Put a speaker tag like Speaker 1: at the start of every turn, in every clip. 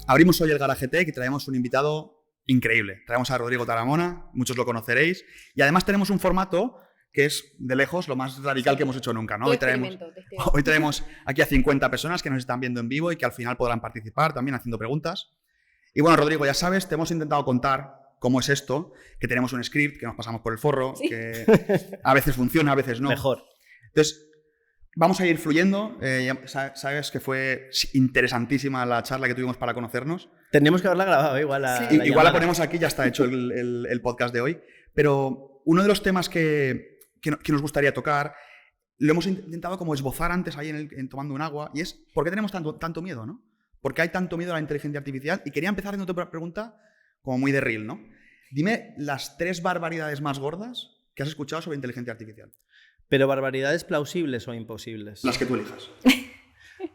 Speaker 1: Abrimos hoy el Garaje Tech y traemos un invitado increíble. Traemos a Rodrigo Taramona, muchos lo conoceréis. Y además tenemos un formato que es, de lejos, lo más radical que hemos hecho nunca, ¿no? Hoy traemos aquí a 50 personas que nos están viendo en vivo y que al final podrán participar también haciendo preguntas. Y bueno, Rodrigo, ya sabes, te hemos intentado contar cómo es esto, que tenemos un script, que nos pasamos por el forro, ¿sí? Que a veces funciona, a veces no.
Speaker 2: Mejor.
Speaker 1: Entonces, vamos a ir fluyendo. Sabes que fue interesantísima la charla que tuvimos para conocernos.
Speaker 2: Tendríamos que haberla grabado, igual
Speaker 1: igual la ponemos aquí, ya está hecho el podcast de hoy. Pero uno de los temas que nos gustaría tocar, lo hemos intentado como esbozar antes ahí tomando un agua, y es ¿por qué tenemos tanto miedo, ¿no? ¿Por qué hay tanto miedo a la inteligencia artificial? Y quería empezar haciendo otra pregunta como muy de reel, ¿no? Dime las 3 barbaridades más gordas que has escuchado sobre inteligencia artificial.
Speaker 2: ¿Pero barbaridades plausibles o imposibles?
Speaker 1: Las que tú elijas.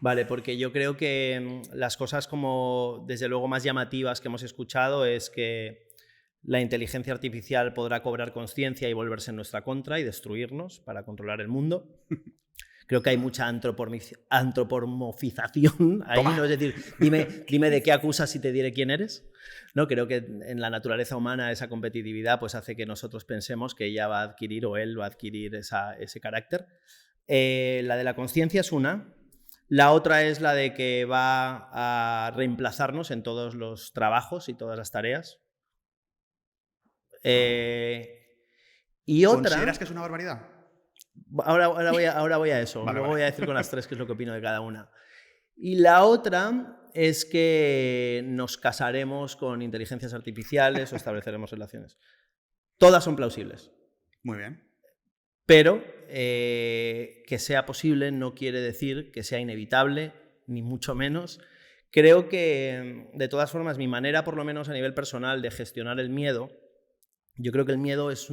Speaker 2: Vale, porque yo creo que las cosas como, desde luego, más llamativas que hemos escuchado es que la inteligencia artificial podrá cobrar conciencia y volverse en nuestra contra y destruirnos para controlar el mundo. Creo que hay mucha antropomorfización ahí, ¿no? Es decir, dime de qué acusas y te diré quién eres. ¿No? Creo que en la naturaleza humana esa competitividad pues, hace que nosotros pensemos que ella va a adquirir o él va a adquirir ese carácter. La de la conciencia es una. La otra es la de que va a reemplazarnos en todos los trabajos y todas las tareas. Y otra...
Speaker 1: ¿Consideras que es una barbaridad?
Speaker 2: Ahora voy a eso.
Speaker 1: Vale,
Speaker 2: Luego voy a decir con las 3 qué es lo que opino de cada una. Y la otra es que nos casaremos con inteligencias artificiales o estableceremos relaciones. Todas son plausibles.
Speaker 1: Muy bien.
Speaker 2: Pero que sea posible no quiere decir que sea inevitable, ni mucho menos. Creo que, de todas formas, mi manera, por lo menos a nivel personal, de gestionar el miedo, yo creo que el miedo es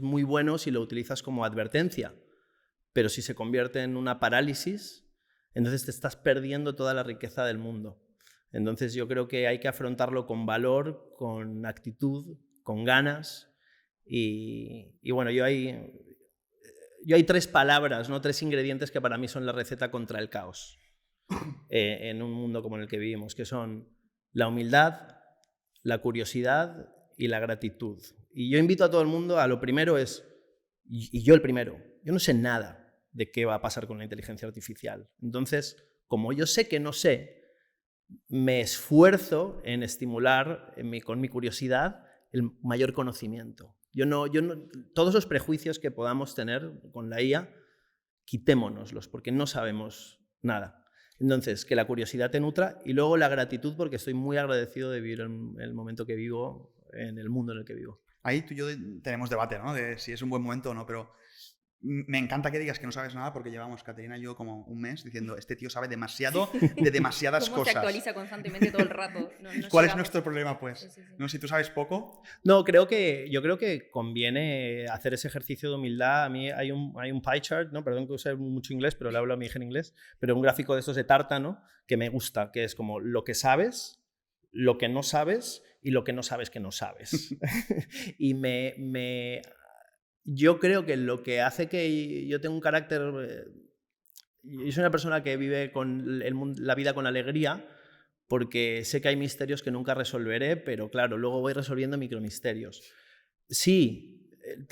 Speaker 2: muy bueno si lo utilizas como advertencia, pero si se convierte en una parálisis, entonces te estás perdiendo toda la riqueza del mundo. Entonces yo creo que hay que afrontarlo con valor, con actitud, con ganas. Y bueno, yo hay 3 palabras, ¿no? 3 ingredientes que para mí son la receta contra el caos en un mundo como en el que vivimos, que son la humildad, la curiosidad y la gratitud. Y yo invito a todo el mundo a lo primero es, y yo el primero, yo no sé nada de qué va a pasar con la inteligencia artificial. Entonces, como yo sé que no sé, me esfuerzo en estimular con mi curiosidad el mayor conocimiento. Todos los prejuicios que podamos tener con la IA, quitémonoslos, porque no sabemos nada. Entonces, que la curiosidad te nutra y luego la gratitud, porque estoy muy agradecido de vivir el momento que vivo, en el mundo en el que vivo.
Speaker 1: Ahí tú y yo tenemos debate, ¿no? De si es un buen momento o no, pero me encanta que digas que no sabes nada porque llevamos, Caterina y yo, como un mes diciendo este tío sabe demasiado de demasiadas
Speaker 3: cosas. Se actualiza constantemente todo el rato.
Speaker 1: ¿Cuál es nuestro problema, pues? Sí. ¿No? Si tú sabes poco...
Speaker 2: No, yo creo que conviene hacer ese ejercicio de humildad. A mí hay un pie chart, ¿no? Perdón que use mucho inglés, pero le hablo a mi hija en inglés, pero un gráfico de estos de tarta, ¿no? Que me gusta, que es como lo que sabes, lo que no sabes y lo que no sabes que no sabes. Y yo creo que lo que hace que yo tenga un carácter... Yo soy una persona que vive la vida con alegría porque sé que hay misterios que nunca resolveré, pero claro, luego voy resolviendo micromisterios. Sí,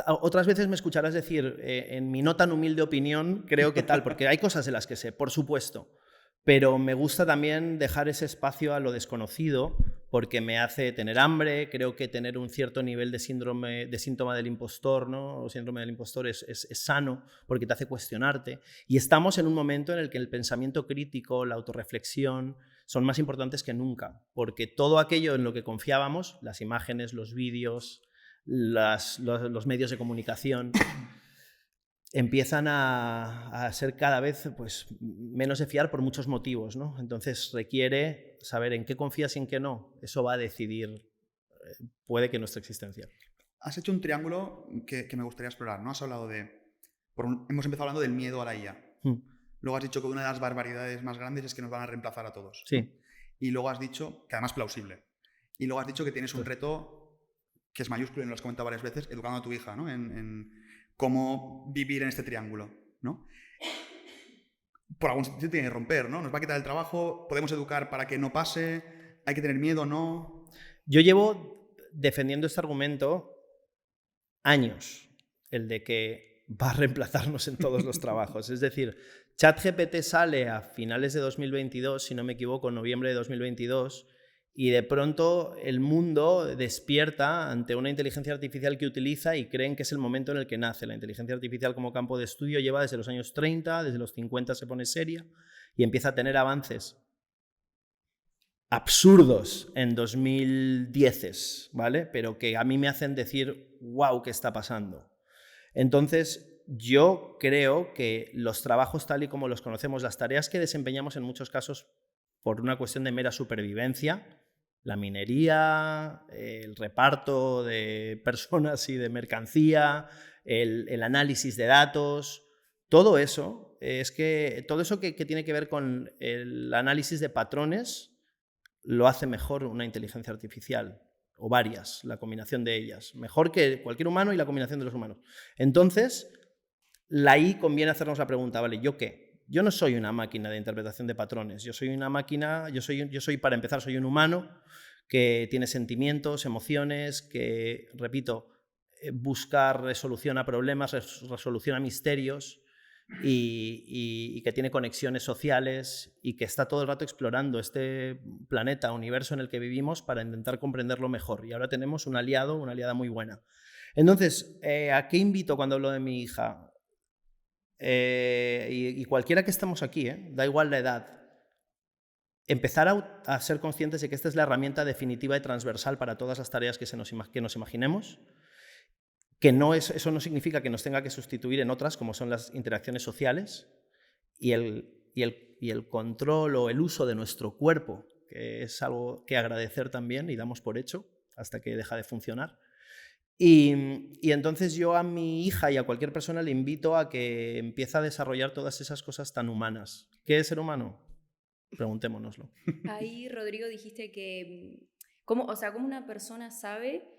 Speaker 2: otras veces me escucharás decir, en mi no tan humilde opinión, creo que tal, porque hay cosas de las que sé, por supuesto, pero me gusta también dejar ese espacio a lo desconocido porque me hace tener hambre. Creo que tener un cierto nivel de síntoma del impostor, ¿no? O síndrome del impostor es sano porque te hace cuestionarte. Y estamos en un momento en el que el pensamiento crítico, la autorreflexión, son más importantes que nunca, porque todo aquello en lo que confiábamos, las imágenes, los vídeos, los medios de comunicación, empiezan a ser cada vez pues, menos de fiar por muchos motivos, ¿no? Entonces requiere saber en qué confías y en qué no. Eso va a decidir, puede que nuestra existencia.
Speaker 1: Has hecho un triángulo que me gustaría explorar, ¿no? Has hablado hemos empezado hablando del miedo a la IA. Luego has dicho que una de las barbaridades más grandes es que nos van a reemplazar a todos.
Speaker 2: Sí.
Speaker 1: Y luego has dicho, que además es plausible, y luego has dicho que tienes un reto que es mayúsculo y nos lo has comentado varias veces, educando a tu hija, ¿no? cómo vivir en este triángulo, ¿no? Por algún sitio tiene que romper, ¿no? Nos va a quitar el trabajo, podemos educar para que no pase, hay que tener miedo, ¿no?
Speaker 2: Yo llevo defendiendo este argumento años, el de que va a reemplazarnos en todos los trabajos. Es decir, ChatGPT sale a finales de 2022, si no me equivoco, en noviembre de 2022, y de pronto el mundo despierta ante una inteligencia artificial que utiliza y creen que es el momento en el que nace. La inteligencia artificial como campo de estudio lleva desde los años 30, desde los 50 se pone seria y empieza a tener avances absurdos en 2010, ¿vale? Pero que a mí me hacen decir, wow, ¿qué está pasando? Entonces, yo creo que los trabajos tal y como los conocemos, las tareas que desempeñamos en muchos casos por una cuestión de mera supervivencia, la minería, el reparto de personas y de mercancía, el análisis de datos, todo eso, que tiene que ver con el análisis de patrones lo hace mejor una inteligencia artificial, o varias, la combinación de ellas. Mejor que cualquier humano y la combinación de los humanos. Entonces, ahí conviene hacernos la pregunta, ¿vale? ¿Yo qué? Yo no soy una máquina de interpretación de patrones. Yo soy una máquina, para empezar, soy un humano que tiene sentimientos, emociones, que, repito, busca resolución a problemas, resolución a misterios, y que tiene conexiones sociales y que está todo el rato explorando este planeta, universo en el que vivimos para intentar comprenderlo mejor. Y ahora tenemos un aliado, una aliada muy buena. Entonces, ¿a qué invito cuando hablo de mi hija? Y cualquiera que estemos aquí, da igual la edad, empezar a ser conscientes de que esta es la herramienta definitiva y transversal para todas las tareas que nos imaginemos, que eso no significa que nos tenga que sustituir en otras, como son las interacciones sociales y el control o el uso de nuestro cuerpo, que es algo que agradecer también y damos por hecho hasta que deja de funcionar. Y entonces yo a mi hija y a cualquier persona le invito a que empiece a desarrollar todas esas cosas tan humanas. ¿Qué es ser humano? Preguntémonoslo.
Speaker 3: Ahí, Rodrigo, dijiste que ¿cómo una persona sabe?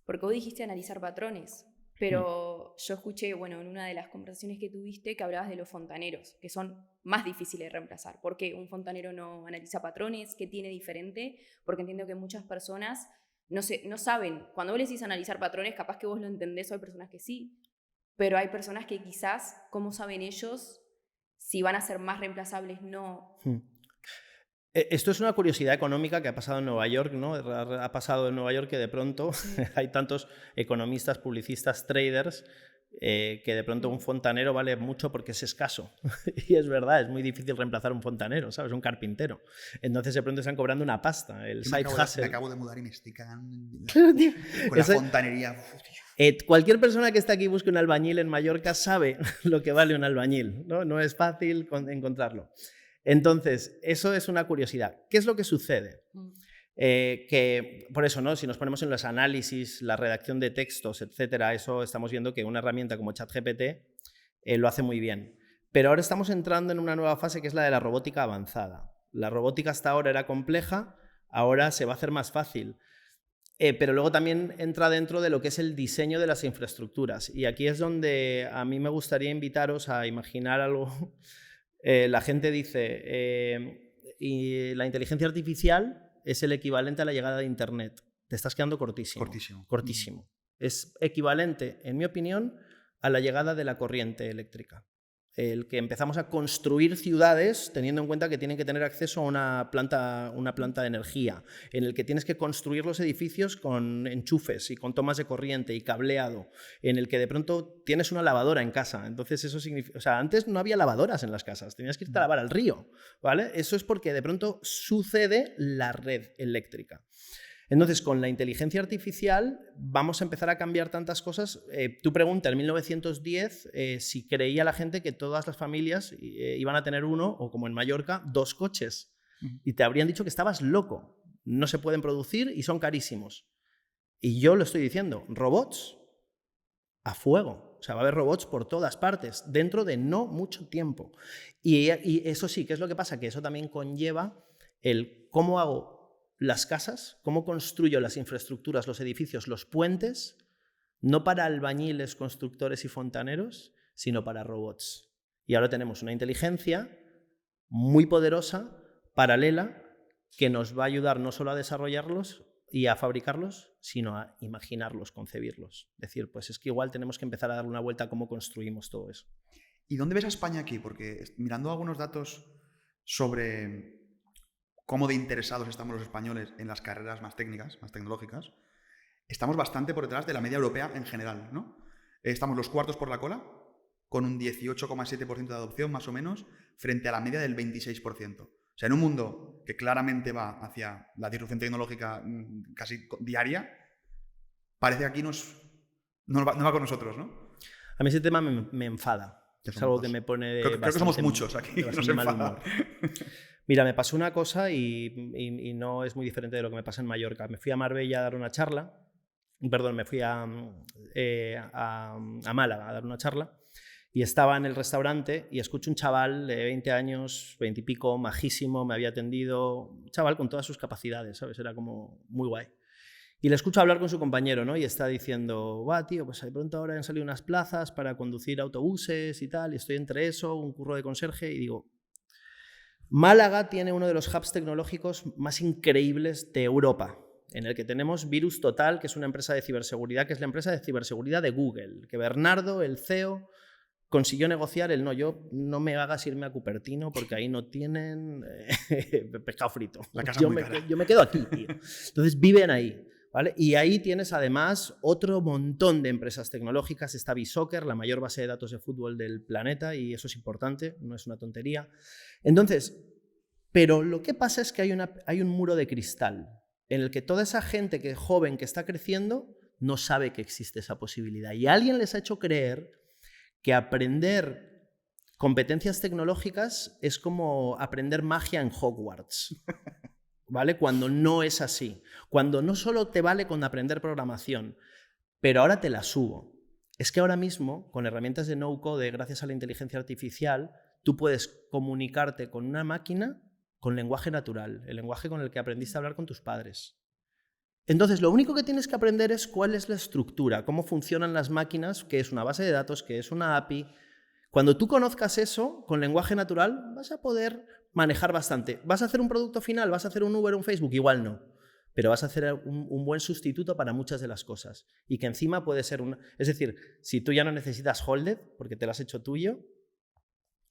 Speaker 3: Porque vos dijiste analizar patrones, pero yo escuché, en una de las conversaciones que tuviste que hablabas de los fontaneros, que son más difíciles de reemplazar. ¿Por qué un fontanero no analiza patrones? ¿Qué tiene diferente? Porque entiendo que muchas personas no saben. Cuando vos les decís analizar patrones, capaz que vos lo entendés, o hay personas que sí, pero hay personas que quizás, ¿cómo saben ellos si van a ser más reemplazables? No.
Speaker 2: Esto es una curiosidad económica que ha pasado en Nueva York, ¿no? Ha pasado en Nueva York que de pronto hay tantos economistas, publicistas, traders, que de pronto un fontanero vale mucho porque es escaso. Y es verdad, es muy difícil reemplazar un fontanero, ¿sabes? Un carpintero. Entonces de pronto están cobrando una pasta. El side hustle.
Speaker 1: Me acabo de mudar y me estoy cagando con la fontanería.
Speaker 2: Cualquier persona que está aquí y busque un albañil en Mallorca sabe lo que vale un albañil, ¿no? No es fácil encontrarlo. Entonces, eso es una curiosidad. ¿Qué es lo que sucede? Que por eso, ¿no? Si nos ponemos en los análisis, la redacción de textos, etcétera, eso estamos viendo que una herramienta como ChatGPT lo hace muy bien. Pero ahora estamos entrando en una nueva fase que es la de la robótica avanzada. La robótica hasta ahora era compleja, ahora se va a hacer más fácil. Pero luego también entra dentro de lo que es el diseño de las infraestructuras. Y aquí es donde a mí me gustaría invitaros a imaginar algo. La gente dice, y la inteligencia artificial es el equivalente a la llegada de Internet. Te estás quedando cortísimo. Cortísimo. Es equivalente, en mi opinión, a la llegada de la corriente eléctrica. El que empezamos a construir ciudades teniendo en cuenta que tienen que tener acceso a una planta de energía, en el que tienes que construir los edificios con enchufes y con tomas de corriente y cableado, en el que de pronto tienes una lavadora en casa. Entonces eso significa, o sea, antes no había lavadoras en las casas, tenías que irte a lavar al río, ¿vale? Eso es porque de pronto sucede la red eléctrica. Entonces, con la inteligencia artificial vamos a empezar a cambiar tantas cosas. Tú preguntas en 1910 si creía la gente que todas las familias iban a tener uno, o como en Mallorca, 2 coches. Y te habrían dicho que estabas loco. No se pueden producir y son carísimos. Y yo lo estoy diciendo, robots a fuego. O sea, va a haber robots por todas partes, dentro de no mucho tiempo. Y eso sí, ¿qué es lo que pasa? Que eso también conlleva el cómo hago las casas, cómo construyo las infraestructuras, los edificios, los puentes, no para albañiles, constructores y fontaneros, sino para robots. Y ahora tenemos una inteligencia muy poderosa, paralela, que nos va a ayudar no solo a desarrollarlos y a fabricarlos, sino a imaginarlos, concebirlos. Es decir, pues es que igual tenemos que empezar a darle una vuelta a cómo construimos todo eso.
Speaker 1: ¿Y dónde ves a España aquí? Porque mirando algunos datos sobre cómo de interesados estamos los españoles en las carreras más técnicas, más tecnológicas, estamos bastante por detrás de la media europea en general, ¿no? Estamos los cuartos por la cola, con un 18,7% de adopción más o menos, frente a la media del 26%. O sea, en un mundo que claramente va hacia la disrupción tecnológica casi diaria, parece que aquí no va con nosotros, ¿no?
Speaker 2: A mí ese tema me enfada. Es algo que me pone de
Speaker 1: creo que somos muchos aquí que nos enfada.
Speaker 2: Mira, me pasó una cosa y no es muy diferente de lo que me pasa en Mallorca. Me fui a Marbella a dar una charla. Perdón, me fui a Málaga a dar una charla. Y estaba en el restaurante y escucho un chaval de 20 años, 20 y pico, majísimo, me había atendido, un chaval con todas sus capacidades, ¿sabes? Era como muy guay. Y le escucho hablar con su compañero, ¿no? Y está diciendo, tío, pues de pronto ahora han salido unas plazas para conducir autobuses y tal, y estoy entre eso, un curro de conserje, y digo, Málaga tiene uno de los hubs tecnológicos más increíbles de Europa, en el que tenemos Virus Total, que es una empresa de ciberseguridad, que es la empresa de ciberseguridad de Google, que Bernardo, el CEO, consiguió negociar el yo no me hagas irme a Cupertino porque ahí no tienen pescado frito.
Speaker 1: La casa
Speaker 2: yo me quedo aquí, tío. Entonces viven ahí, ¿vale? Y ahí tienes además otro montón de empresas tecnológicas. Está Bisoccer, la mayor base de datos de fútbol del planeta, y eso es importante, no es una tontería. Entonces, pero lo que pasa es que hay un muro de cristal en el que toda esa gente joven que está creciendo no sabe que existe esa posibilidad. Y alguien les ha hecho creer que aprender competencias tecnológicas es como aprender magia en Hogwarts, ¿vale? Cuando no es así. Cuando no solo te vale con aprender programación, pero ahora te la subo. Es que ahora mismo, con herramientas de no-code, gracias a la inteligencia artificial, tú puedes comunicarte con una máquina con lenguaje natural, el lenguaje con el que aprendiste a hablar con tus padres. Entonces, lo único que tienes que aprender es cuál es la estructura, cómo funcionan las máquinas, qué es una base de datos, qué es una API. Cuando tú conozcas eso, con lenguaje natural, vas a poder manejar bastante. ¿Vas a hacer un producto final? ¿Vas a hacer un Uber o un Facebook? Igual no. Pero vas a hacer un buen sustituto para muchas de las cosas. Y que encima puede ser Es decir, si tú ya no necesitas Holded, porque te lo has hecho tuyo,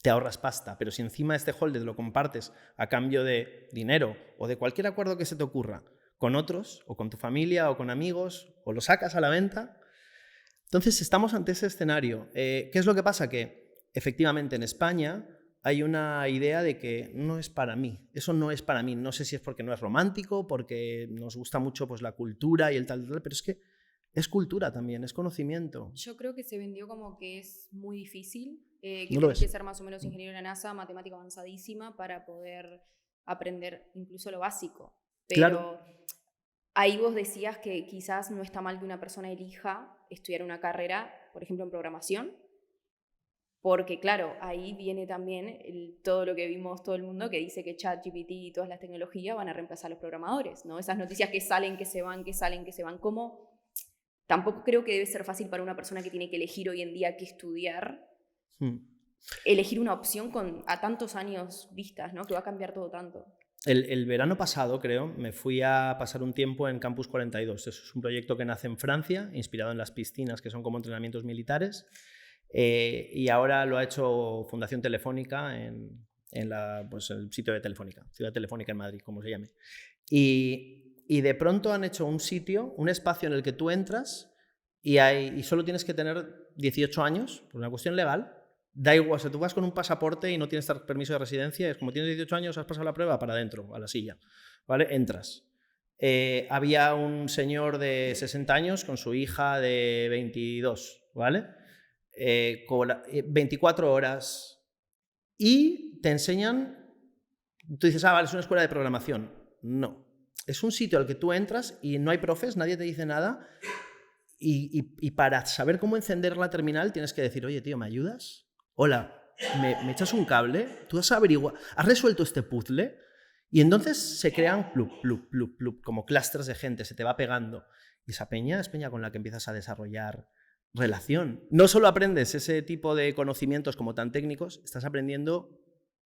Speaker 2: te ahorras pasta. Pero si encima este Holded lo compartes a cambio de dinero o de cualquier acuerdo que se te ocurra, con otros, o con tu familia, o con amigos, o lo sacas a la venta. Entonces estamos ante ese escenario. ¿Qué es lo que pasa? Que efectivamente en España hay una idea de que no es para mí. Eso no es para mí. No sé si es porque no es romántico, porque nos gusta mucho pues, la cultura y el tal, pero es que es cultura también, es conocimiento.
Speaker 3: Yo creo que se vendió como que es muy difícil, que
Speaker 2: no
Speaker 3: tienes que ser más o menos ingeniero de la NASA, matemática avanzadísima, para poder aprender incluso lo básico. Pero
Speaker 2: claro.
Speaker 3: Ahí vos decías que quizás no está mal que una persona elija estudiar una carrera, por ejemplo, en programación, porque claro, ahí viene también todo lo que vimos todo el mundo que dice que ChatGPT y todas las tecnologías van a reemplazar a los programadores, ¿no? Esas noticias que salen, que se van, que salen, que se van. ¿Cómo? Tampoco creo que debe ser fácil para una persona que tiene que elegir hoy en día qué estudiar, elegir una opción a tantos años vistas, ¿no? Que va a cambiar todo tanto.
Speaker 2: El verano pasado, creo, me fui a pasar un tiempo en Campus 42. Eso es un proyecto que nace en Francia, inspirado en las piscinas, que son como entrenamientos militares, y ahora lo ha hecho Fundación Telefónica en el sitio de Telefónica, Ciudad Telefónica en Madrid, como se llame. Y de pronto han hecho un sitio, un espacio en el que tú entras y solo tienes que tener 18 años, por una cuestión legal. Da igual, o sea, tú vas con un pasaporte y no tienes permiso de residencia, es como tienes 18 años, has pasado la prueba, para adentro, a la silla, ¿vale? Entras. Había un señor de 60 años con su hija de 22, ¿vale? 24 horas. Y te enseñan, tú dices, vale, es una escuela de programación. No. Es un sitio al que tú entras y no hay profes, nadie te dice nada. Y para saber cómo encender la terminal tienes que decir, oye, tío, ¿me ayudas? Hola, ¿me echas un cable? ¿Tú has resuelto este puzzle? Y entonces se crean plup, plup, plup, plup, como clústeres de gente, se te va pegando. Y esa peña es peña con la que empiezas a desarrollar relación. No solo aprendes ese tipo de conocimientos como tan técnicos, estás aprendiendo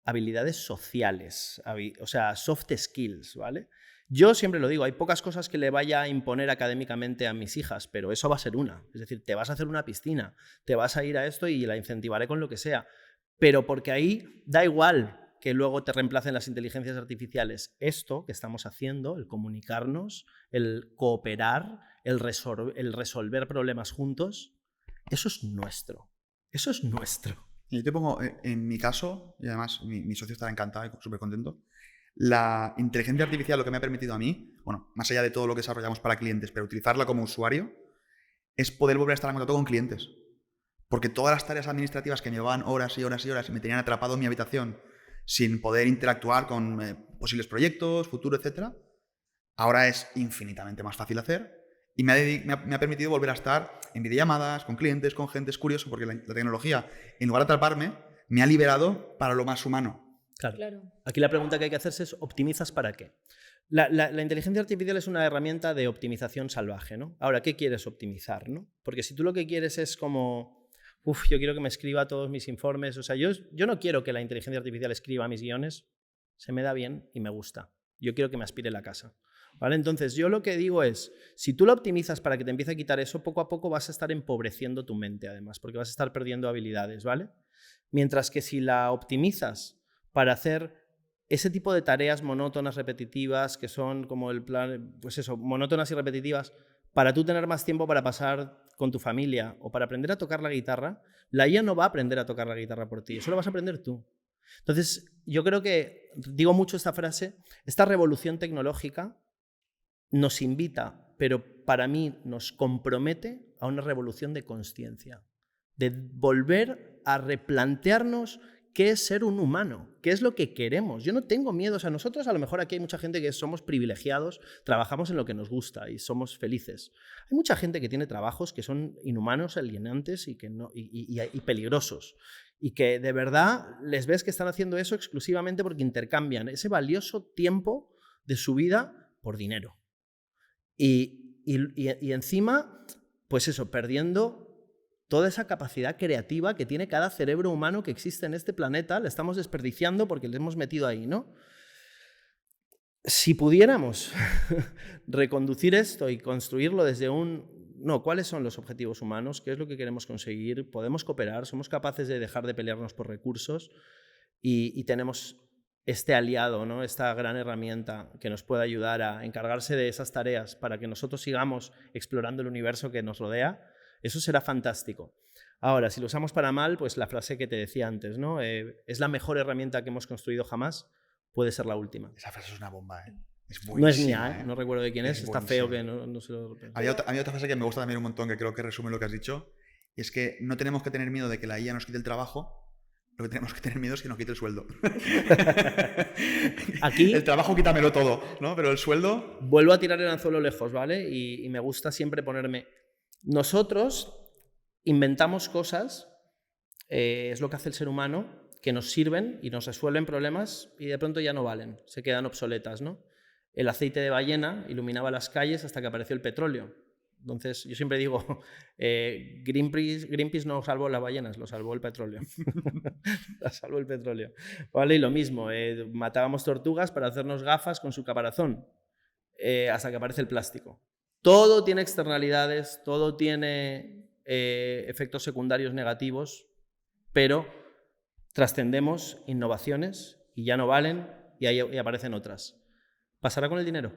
Speaker 2: habilidades sociales, o sea, soft skills, ¿vale? Yo siempre lo digo, hay pocas cosas que le vaya a imponer académicamente a mis hijas, pero eso va a ser una. Es decir, te vas a hacer una piscina, te vas a ir a esto y la incentivaré con lo que sea. Pero porque ahí da igual que luego te reemplacen las inteligencias artificiales. Esto que estamos haciendo, el comunicarnos, el cooperar, el resolver problemas juntos, eso es nuestro. Eso es nuestro.
Speaker 1: Y yo te pongo, en mi caso, y además mi socio estará encantado y súper contento, la inteligencia artificial lo que me ha permitido a mí, bueno, más allá de todo lo que desarrollamos para clientes, pero utilizarla como usuario, es poder volver a estar en contacto con clientes. Porque todas las tareas administrativas que me llevaban horas y horas y horas y me tenían atrapado en mi habitación sin poder interactuar con posibles proyectos, futuro, etc., ahora es infinitamente más fácil hacer y me ha permitido volver a estar en videollamadas, con clientes, con gente. Es curioso porque la tecnología, en lugar de atraparme, me ha liberado para lo más humano.
Speaker 2: Claro. Aquí la pregunta que hay que hacerse es, ¿optimizas para qué? La inteligencia artificial es una herramienta de optimización salvaje, ¿no? Ahora, ¿qué quieres optimizar, no? Porque si tú lo que quieres es como, yo quiero que me escriba todos mis informes, o sea, yo no quiero que la inteligencia artificial escriba mis guiones, se me da bien y me gusta. Yo quiero que me aspire la casa, ¿vale? Entonces, yo lo que digo es, si tú la optimizas para que te empiece a quitar eso, poco a poco vas a estar empobreciendo tu mente, además, porque vas a estar perdiendo habilidades, ¿vale? Mientras que si la optimizas para hacer ese tipo de tareas monótonas, repetitivas, que son como el plan, pues eso, monótonas y repetitivas, para tú tener más tiempo para pasar con tu familia o para aprender a tocar la guitarra, la IA no va a aprender a tocar la guitarra por ti, eso lo vas a aprender tú. Entonces, yo creo que, digo mucho esta frase, esta revolución tecnológica nos invita, pero para mí nos compromete a una revolución de conciencia, de volver a replantearnos qué es ser un humano, qué es lo que queremos. Yo no tengo miedo, o sea, nosotros a lo mejor aquí hay mucha gente que somos privilegiados, trabajamos en lo que nos gusta y somos felices. Hay mucha gente que tiene trabajos que son inhumanos, alienantes y peligrosos. Y que de verdad les ves que están haciendo eso exclusivamente porque intercambian ese valioso tiempo de su vida por dinero. Y encima, pues eso, perdiendo toda esa capacidad creativa que tiene cada cerebro humano que existe en este planeta, la estamos desperdiciando porque le hemos metido ahí, ¿no? Si pudiéramos reconducir esto y construirlo desde ¿cuáles son los objetivos humanos? ¿Qué es lo que queremos conseguir? ¿Podemos cooperar? ¿Somos capaces de dejar de pelearnos por recursos? Y tenemos este aliado, ¿no? Esta gran herramienta que nos puede ayudar a encargarse de esas tareas para que nosotros sigamos explorando el universo que nos rodea. Eso será fantástico. Ahora, si lo usamos para mal, pues la frase que te decía antes, ¿no? Es la mejor herramienta que hemos construido jamás, puede ser la última.
Speaker 1: Esa frase es una bomba, ¿eh? Es
Speaker 2: no es mía, ¿eh? No recuerdo de quién es. Está feo que no se lo...
Speaker 1: A mí otra frase que me gusta también un montón, que creo que resume lo que has dicho, y es que no tenemos que tener miedo de que la IA nos quite el trabajo, lo que tenemos que tener miedo es que nos quite el sueldo.
Speaker 2: Aquí,
Speaker 1: el trabajo quítamelo todo, ¿no? Pero el sueldo...
Speaker 2: Vuelvo a tirar el anzuelo lejos, ¿vale? Y me gusta siempre ponerme... Nosotros inventamos cosas, es lo que hace el ser humano, que nos sirven y nos resuelven problemas y de pronto ya no valen, se quedan obsoletas, ¿no? El aceite de ballena iluminaba las calles hasta que apareció el petróleo. Entonces, yo siempre digo, Greenpeace no salvó las ballenas, lo salvó el petróleo. La salvó el petróleo. ¿Vale? Y lo mismo, matábamos tortugas para hacernos gafas con su caparazón, hasta que aparece el plástico. Todo tiene externalidades, todo tiene efectos secundarios negativos, pero trascendemos innovaciones y ya no valen y ahí aparecen otras. ¿Pasará con el dinero?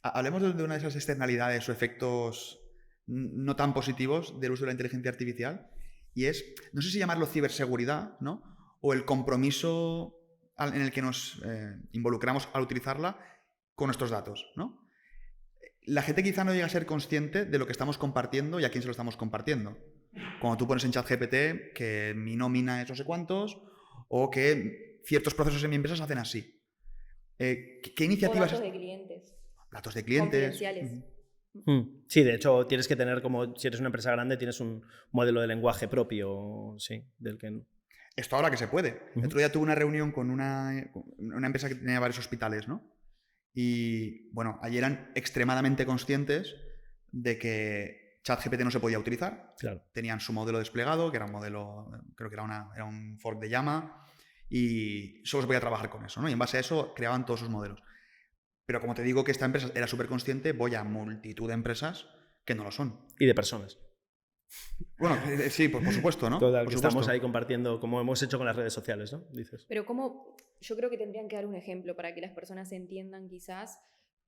Speaker 1: Hablemos de una de esas externalidades o efectos no tan positivos del uso de la inteligencia artificial y es, no sé si llamarlo ciberseguridad, ¿no? O el compromiso en el que nos involucramos al utilizarla con nuestros datos, ¿no? La gente quizá no llega a ser consciente de lo que estamos compartiendo y a quién se lo estamos compartiendo. Cuando tú pones en ChatGPT que mi nómina es no sé cuántos o que ciertos procesos en mi empresa se hacen así. ¿Qué iniciativas?
Speaker 3: O datos de clientes.
Speaker 1: Datos de clientes.
Speaker 3: Confidenciales.
Speaker 2: Sí, de hecho tienes que tener, como si eres una empresa grande, tienes un modelo de lenguaje propio, sí, del que...
Speaker 1: Esto ahora que se puede. El otro día tuve una reunión con una empresa que tenía varios hospitales, ¿no? Y bueno, allí eran extremadamente conscientes de que ChatGPT no se podía utilizar.
Speaker 2: Claro.
Speaker 1: Tenían su modelo desplegado, que era un modelo, creo que era un fork de Llama, y solo se podía trabajar con eso, ¿no? Y en base a eso creaban todos sus modelos. Pero como te digo que esta empresa era súper consciente, voy a multitud de empresas que no lo son.
Speaker 2: Y de personas.
Speaker 1: Bueno, sí, por supuesto, ¿no?
Speaker 2: Total,
Speaker 1: por
Speaker 2: que
Speaker 1: supuesto.
Speaker 2: estamos ahí compartiendo, como hemos hecho con las redes sociales, ¿no? Dices.
Speaker 3: Pero yo creo que tendrían que dar un ejemplo para que las personas entiendan quizás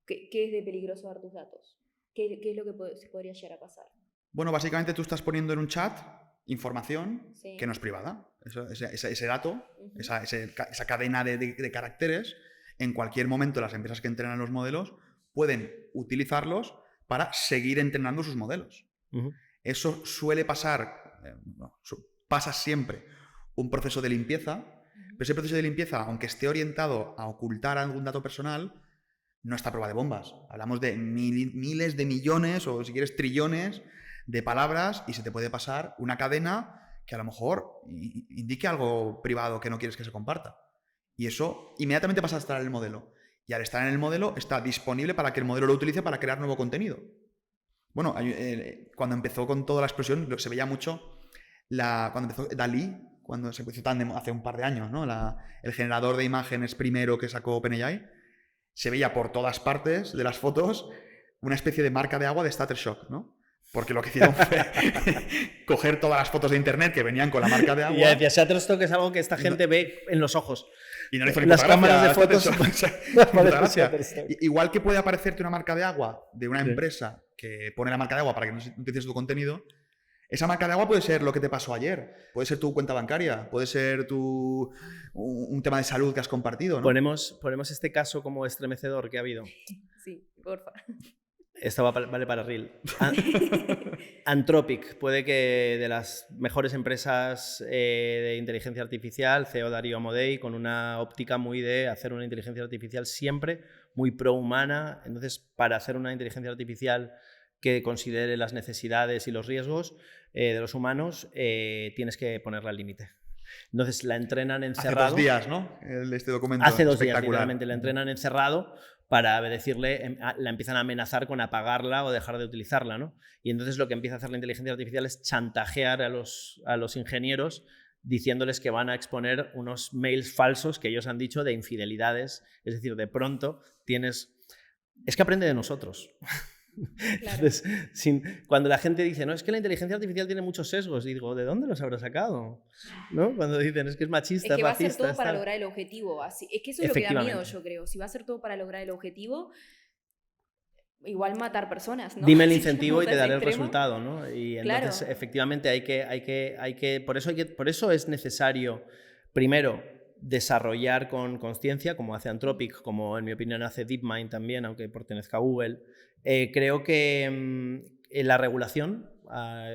Speaker 3: qué es de peligroso dar tus datos. ¿Qué es lo que se podría llegar a pasar?
Speaker 1: Bueno, básicamente tú estás poniendo en un chat información
Speaker 3: Sí.
Speaker 1: que no es privada. Ese dato,
Speaker 3: Ujú.
Speaker 1: esa cadena de caracteres, en cualquier momento las empresas que entrenan los modelos pueden utilizarlos para seguir entrenando sus modelos.
Speaker 2: Uh-huh.
Speaker 1: Eso suele pasar, pasa siempre un proceso de limpieza, pero ese proceso de limpieza, aunque esté orientado a ocultar algún dato personal, no está a prueba de bombas. Hablamos de miles de millones o si quieres trillones de palabras y se te puede pasar una cadena que a lo mejor indique algo privado que no quieres que se comparta. Y eso inmediatamente pasa a estar en el modelo. Y al estar en el modelo está disponible para que el modelo lo utilice para crear nuevo contenido. Bueno, cuando empezó con toda la explosión, se veía mucho cuando empezó Dalí, cuando se empezó hace un par de años, ¿no? El generador de imágenes primero que sacó OpenAI, se veía por todas partes de las fotos una especie de marca de agua de Static Shock, ¿no? Porque lo que hicieron fue coger todas las fotos de internet que venían con la marca de agua.
Speaker 2: Y decía, Shutterstock es algo que esta gente ve en los ojos.
Speaker 1: Y no le hizo ni
Speaker 2: las cámaras de fotos.
Speaker 1: Igual que puede aparecerte una marca de agua de una empresa que pone la marca de agua para que no utilices tu contenido, esa marca de agua puede ser lo que te pasó ayer, puede ser tu cuenta bancaria, puede ser un tema de salud que has compartido, ¿no?
Speaker 2: Ponemos este caso como estremecedor que ha habido.
Speaker 3: Sí, porfa.
Speaker 2: Esto vale para Reel. Anthropic, puede que de las mejores empresas de inteligencia artificial, CEO Darío Amodei, con una óptica muy de hacer una inteligencia artificial siempre muy pro-humana. Entonces, para hacer una inteligencia artificial que considere las necesidades y los riesgos de los humanos, tienes que ponerla al límite. Entonces, la entrenan encerrado.
Speaker 1: Hace 2 días, ¿no? Este documento
Speaker 2: Hace 2 días, literalmente, la entrenan encerrado para decirle, la empiezan a amenazar con apagarla o dejar de utilizarla, ¿no? Y entonces lo que empieza a hacer la inteligencia artificial es chantajear a los ingenieros diciéndoles que van a exponer unos mails falsos que ellos han dicho de infidelidades. Es decir, de pronto tienes... Es que aprende de nosotros. Claro. Entonces, cuando la gente dice, no, es que la inteligencia artificial tiene muchos sesgos, y digo, ¿de dónde los habrá sacado? ¿No? Cuando dicen, es que es machista,
Speaker 3: es que
Speaker 2: va a ser
Speaker 3: todo para lograr el objetivo. Así. Es que eso es lo que da miedo, yo creo. Si va a ser todo para lograr el objetivo, igual matar personas, ¿no?
Speaker 2: Dime el incentivo y te daré el resultado, ¿no? Y entonces,
Speaker 3: claro.
Speaker 2: efectivamente, por eso es necesario, primero, desarrollar con conciencia, como hace Anthropic, como en mi opinión hace DeepMind también, aunque pertenezca a Google. Creo que la regulación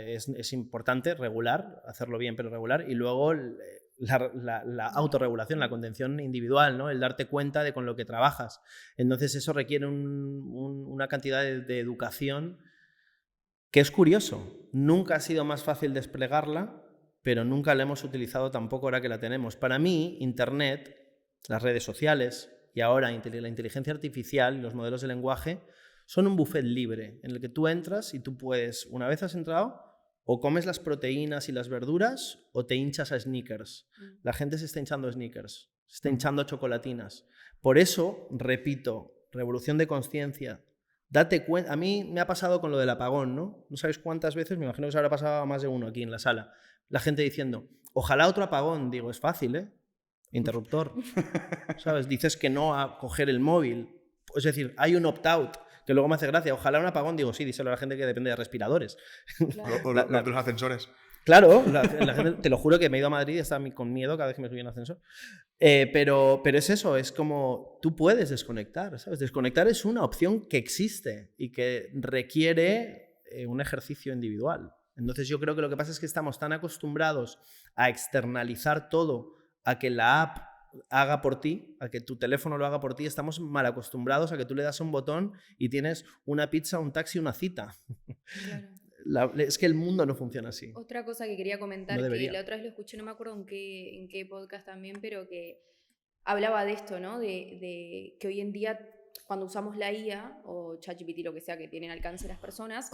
Speaker 2: es importante, regular, hacerlo bien pero regular, y luego la autorregulación, la contención individual, ¿no? El darte cuenta de con lo que trabajas. Entonces eso requiere una cantidad de educación que es curioso. Nunca ha sido más fácil desplegarla, pero nunca la hemos utilizado tampoco ahora que la tenemos. Para mí, Internet, las redes sociales y ahora la inteligencia artificial y los modelos de lenguaje son un buffet libre en el que tú entras y tú puedes, una vez has entrado, o comes las proteínas y las verduras o te hinchas a sneakers. La gente se está hinchando a sneakers, se está hinchando a chocolatinas. Por eso, repito, revolución de conciencia. Date cuenta, a mí me ha pasado con lo del apagón, ¿no? No sabéis cuántas veces, me imagino que se habrá pasado a más de uno aquí en la sala. La gente diciendo, ojalá otro apagón. Digo, es fácil, ¿eh? Interruptor. ¿Sabes? Dices que no a coger el móvil. Es decir, hay un opt-out. Que luego me hace gracia. Ojalá un apagón, digo, sí, díselo a la gente que depende de respiradores.
Speaker 1: Claro. O los ascensores.
Speaker 2: Claro, la gente, te lo juro que me he ido a Madrid y estaba con miedo cada vez que me subía en ascensor. Pero es eso, es como tú puedes desconectar, ¿sabes? Desconectar es una opción que existe y que requiere un ejercicio individual. Entonces yo creo que lo que pasa es que estamos tan acostumbrados a externalizar todo, a que la app haga por ti, a que tu teléfono lo haga por ti, estamos mal acostumbrados a que tú le das un botón y tienes una pizza, un taxi, una cita. Claro. Es que el mundo no funciona así.
Speaker 3: Otra cosa que quería comentar, que la otra vez lo escuché, no me acuerdo en qué podcast también, pero que hablaba de esto, ¿no? De que hoy en día, cuando usamos la IA o ChatGPT, lo que sea que tienen alcance las personas,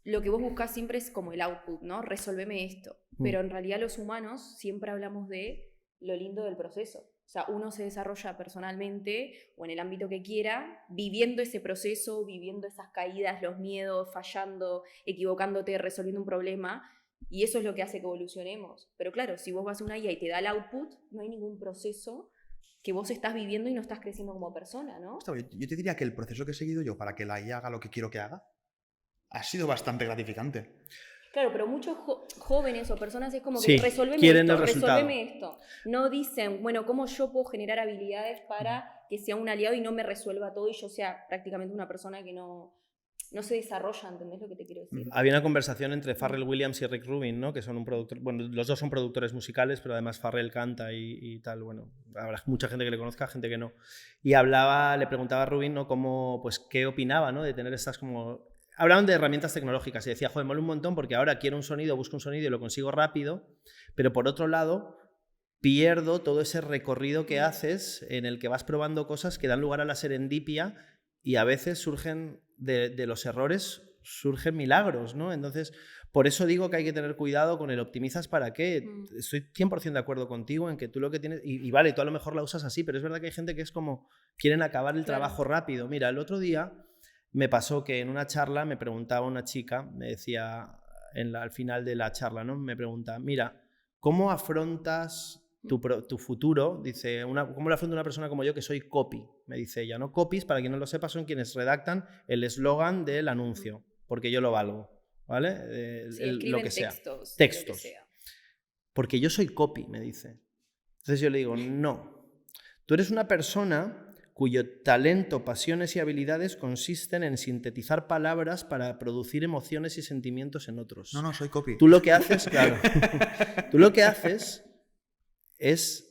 Speaker 3: lo que vos buscás siempre es como el output, ¿no? Resolveme esto. Pero en realidad los humanos siempre hablamos de lo lindo del proceso. O sea, uno se desarrolla personalmente o en el ámbito que quiera, viviendo ese proceso, viviendo esas caídas, los miedos, fallando, equivocándote, resolviendo un problema. Y eso es lo que hace que evolucionemos. Pero claro, si vos vas a una IA y te da el output, no hay ningún proceso que vos estás viviendo y no estás creciendo como persona, ¿no?
Speaker 1: Yo te diría que el proceso que he seguido yo para que la IA haga lo que quiero que haga ha sido bastante gratificante.
Speaker 3: Claro, pero muchos jóvenes o personas es como que
Speaker 2: sí,
Speaker 3: resolveme esto. No dicen, bueno, ¿cómo yo puedo generar habilidades para que sea un aliado y no me resuelva todo y yo sea prácticamente una persona que no se desarrolla? ¿Entendés lo que te quiero decir?
Speaker 2: Había una conversación entre Pharrell Williams y Rick Rubin, ¿no? Que son un productor, bueno, los dos son productores musicales, pero además Pharrell canta y tal, bueno, habrá mucha gente que le conozca, gente que no. Y le preguntaba a Rubin, ¿no? Cómo, pues, qué opinaba, ¿no? De tener estas como... Hablaban de herramientas tecnológicas y decía, joder, mola un montón porque ahora quiero un sonido, busco un sonido y lo consigo rápido, pero por otro lado pierdo todo ese recorrido que haces en el que vas probando cosas que dan lugar a la serendipia y a veces surgen de los errores, surgen milagros, ¿no? Entonces, por eso digo que hay que tener cuidado con el optimizas para qué. Estoy 100% de acuerdo contigo en que tú lo que tienes... Y vale, tú a lo mejor la usas así, pero es verdad que hay gente que es como, quieren acabar el trabajo rápido. Mira, el otro día... me pasó que en una charla me preguntaba una chica, me decía al final de la charla, ¿no? Me pregunta, mira, ¿cómo afrontas tu futuro? Dice, ¿cómo lo afronta una persona como yo que soy copy? Me dice ella, ¿no? Copies, para quien no lo sepa, son quienes redactan el eslogan del anuncio, porque yo lo valgo, ¿vale?
Speaker 3: Sí,
Speaker 2: lo que sea.
Speaker 3: Textos.
Speaker 2: Textos.
Speaker 3: Lo que sea.
Speaker 2: Porque yo soy copy, me dice. Entonces yo le digo, no. Tú eres una persona cuyo talento, pasiones y habilidades consisten en sintetizar palabras para producir emociones y sentimientos en otros.
Speaker 1: No, soy copy.
Speaker 2: Tú lo que haces, claro, tú lo que haces es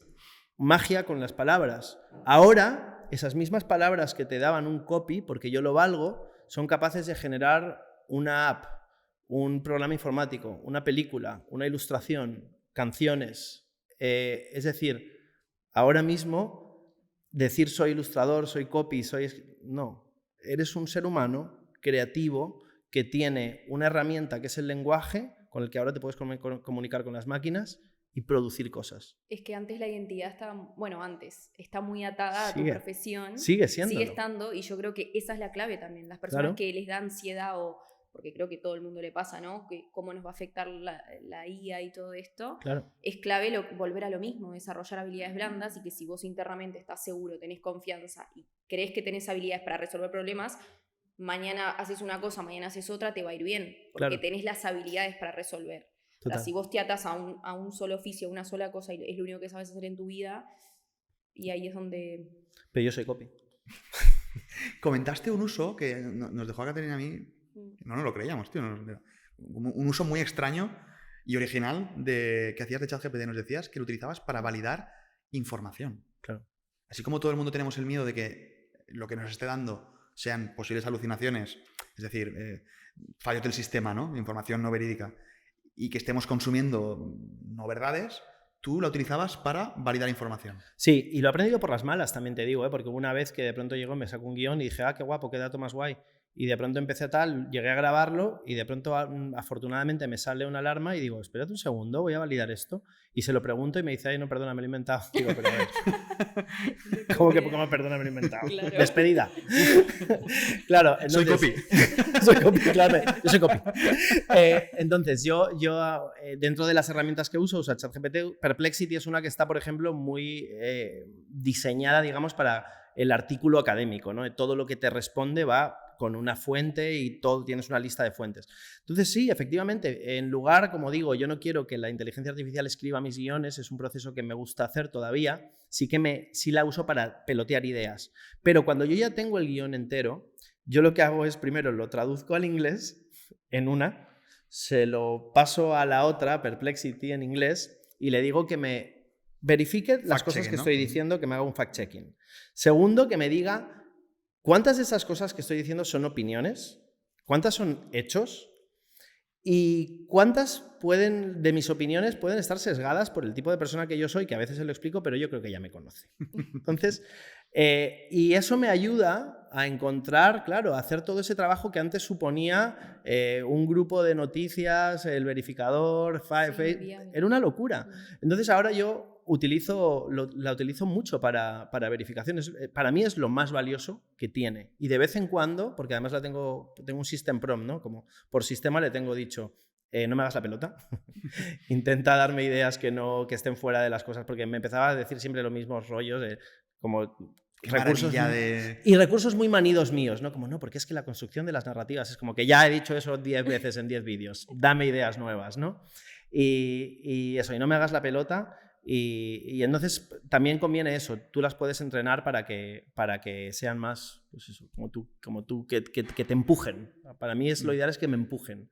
Speaker 2: magia con las palabras. Ahora, esas mismas palabras que te daban un copy, porque yo lo valgo, son capaces de generar una app, un programa informático, una película, una ilustración, canciones. Es decir, ahora mismo... decir soy ilustrador, soy copy, no. Eres un ser humano creativo que tiene una herramienta que es el lenguaje con el que ahora te puedes comunicar con las máquinas y producir cosas.
Speaker 3: Es que antes la identidad está muy atada a tu profesión.
Speaker 2: Sigue siendo.
Speaker 3: Sigue estando y yo creo que esa es la clave también. Las personas que les da ansiedad porque creo que todo el mundo le pasa, ¿no? Que cómo nos va a afectar la IA y todo esto.
Speaker 2: Claro.
Speaker 3: Es clave volver a lo mismo, desarrollar habilidades blandas y que si vos internamente estás seguro, tenés confianza y crees que tenés habilidades para resolver problemas, mañana haces una cosa, mañana haces otra, te va a ir bien, porque tenés las habilidades para resolver. O sea, si vos te atás a un solo oficio, a una sola cosa y es lo único que sabes hacer en tu vida, y ahí es donde...
Speaker 2: Pero yo soy copy.
Speaker 1: Comentaste un uso que nos dejó a Caterina a mí... No nos lo creíamos, tío. Un uso muy extraño y original que hacías de ChatGPT. Nos decías que lo utilizabas para validar información.
Speaker 2: Claro.
Speaker 1: Así como todo el mundo tenemos el miedo de que lo que nos esté dando sean posibles alucinaciones, es decir, fallos del sistema, ¿no? Información no verídica, y que estemos consumiendo no verdades, tú la utilizabas para validar información.
Speaker 2: Sí, y lo he aprendido por las malas, también te digo, porque hubo una vez que de pronto llegó, me sacó un guión y dije, qué guapo, qué dato más guay. Y de pronto empecé llegué a grabarlo y de pronto afortunadamente me sale una alarma y digo, espérate un segundo, voy a validar esto. Y se lo pregunto y me dice, ay, no, perdona, me lo he inventado. Digo, pero a ver. ¿Cómo que perdona, me lo he inventado? Claro. Despedida. Claro, entonces,
Speaker 1: soy copy.
Speaker 2: Soy copy, claro, yo soy copy. Entonces, yo dentro de las herramientas que uso ChatGPT, Perplexity es una que está, por ejemplo, muy diseñada, digamos, para el artículo académico, ¿no? Todo lo que te responde va con una fuente y todo tienes una lista de fuentes. Entonces sí, efectivamente, en lugar, como digo, yo no quiero que la inteligencia artificial escriba mis guiones, es un proceso que me gusta hacer todavía, sí la uso para pelotear ideas. Pero cuando yo ya tengo el guión entero, yo lo que hago es primero lo traduzco al inglés en una, se lo paso a la otra, Perplexity en inglés, y le digo que me verifique las cosas que estoy diciendo, que me haga un fact-checking. Segundo, que me diga ¿cuántas de esas cosas que estoy diciendo son opiniones? ¿Cuántas son hechos? ¿Y cuántas de mis opiniones pueden estar sesgadas por el tipo de persona que yo soy, que a veces se lo explico, pero yo creo que ya me conoce? Entonces, Y eso me ayuda a encontrar, claro, a hacer todo ese trabajo que antes suponía un grupo de noticias, el verificador, era una locura. Entonces ahora yo la utilizo mucho para verificaciones. Para mí es lo más valioso que tiene. Y de vez en cuando, porque además tengo un system prompt, ¿no? Como por sistema le tengo dicho, no me hagas la pelota, intenta darme ideas que estén fuera de las cosas, porque me empezaba a decir siempre los mismos rollos, como recursos, y recursos muy manidos míos, ¿no? Como no, porque es que la construcción de las narrativas es como que ya he dicho eso 10 veces en 10 vídeos, dame ideas nuevas, ¿no? Y eso, y no me hagas la pelota. Y entonces también conviene eso, tú las puedes entrenar para que sean más, pues eso, como tú que te empujen. Para mí lo ideal es que me empujen.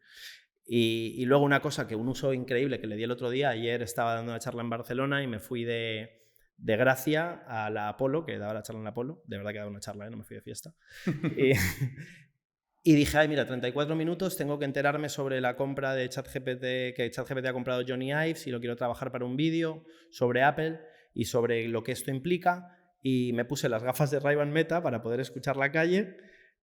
Speaker 2: Y luego una cosa, que un uso increíble que le di el otro día, ayer estaba dando una charla en Barcelona y me fui de Gracia a la Apolo, que daba la charla en la Apolo, de verdad que daba una charla, no me fui de fiesta. Y dije, ay, mira, 34 minutos, tengo que enterarme sobre la compra de ChatGPT, que ChatGPT ha comprado Johnny Ive, si lo quiero trabajar para un vídeo, sobre Apple y sobre lo que esto implica. Y me puse las gafas de Ray-Ban Meta para poder escuchar la calle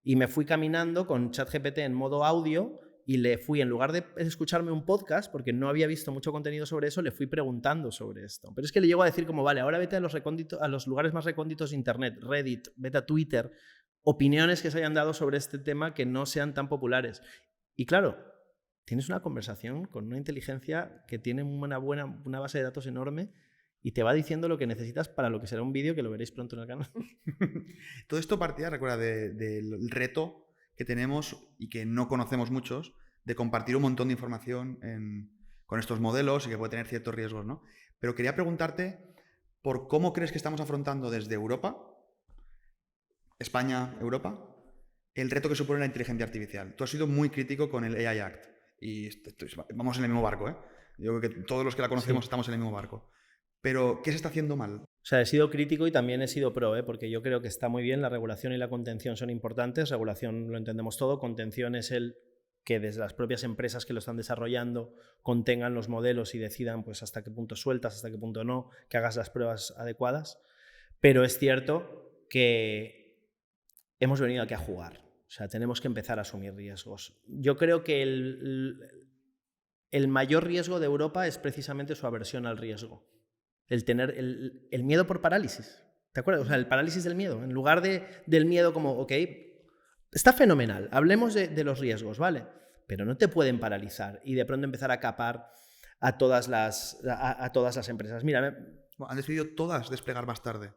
Speaker 2: y me fui caminando con ChatGPT en modo audio y le fui, en lugar de escucharme un podcast, porque no había visto mucho contenido sobre eso, le fui preguntando sobre esto. Pero es que le llego a decir como, vale, ahora vete a los lugares más recónditos de Internet, Reddit, vete a Twitter, opiniones que se hayan dado sobre este tema que no sean tan populares. Y claro, tienes una conversación con una inteligencia que tiene una base de datos enorme y te va diciendo lo que necesitas para lo que será un vídeo que lo veréis pronto en el canal.
Speaker 1: Todo esto partía, recuerda, del reto que tenemos y que no conocemos muchos, de compartir un montón de información con estos modelos y que puede tener ciertos riesgos, ¿no? Pero quería preguntarte por cómo crees que estamos afrontando desde Europa, España, Europa, el reto que supone la inteligencia artificial. Tú has sido muy crítico con el AI Act y vamos en el mismo barco, ¿eh? Yo creo que todos los que la conocemos estamos en el mismo barco. Pero, ¿qué se está haciendo mal?
Speaker 2: O sea, he sido crítico y también he sido pro, porque yo creo que está muy bien, la regulación y la contención son importantes. Regulación lo entendemos todo, contención es el que desde las propias empresas que lo están desarrollando contengan los modelos y decidan pues, hasta qué punto sueltas, hasta qué punto no, que hagas las pruebas adecuadas. Pero es cierto que hemos venido aquí a jugar. O sea, tenemos que empezar a asumir riesgos. Yo creo que el mayor riesgo de Europa es precisamente su aversión al riesgo. El tener el miedo por parálisis. ¿Te acuerdas? O sea, el parálisis del miedo. En lugar del miedo como, ok, está fenomenal, hablemos de los riesgos, ¿vale? Pero no te pueden paralizar y de pronto empezar a capar a todas las empresas. Mira,
Speaker 1: han decidido todas desplegar más tarde.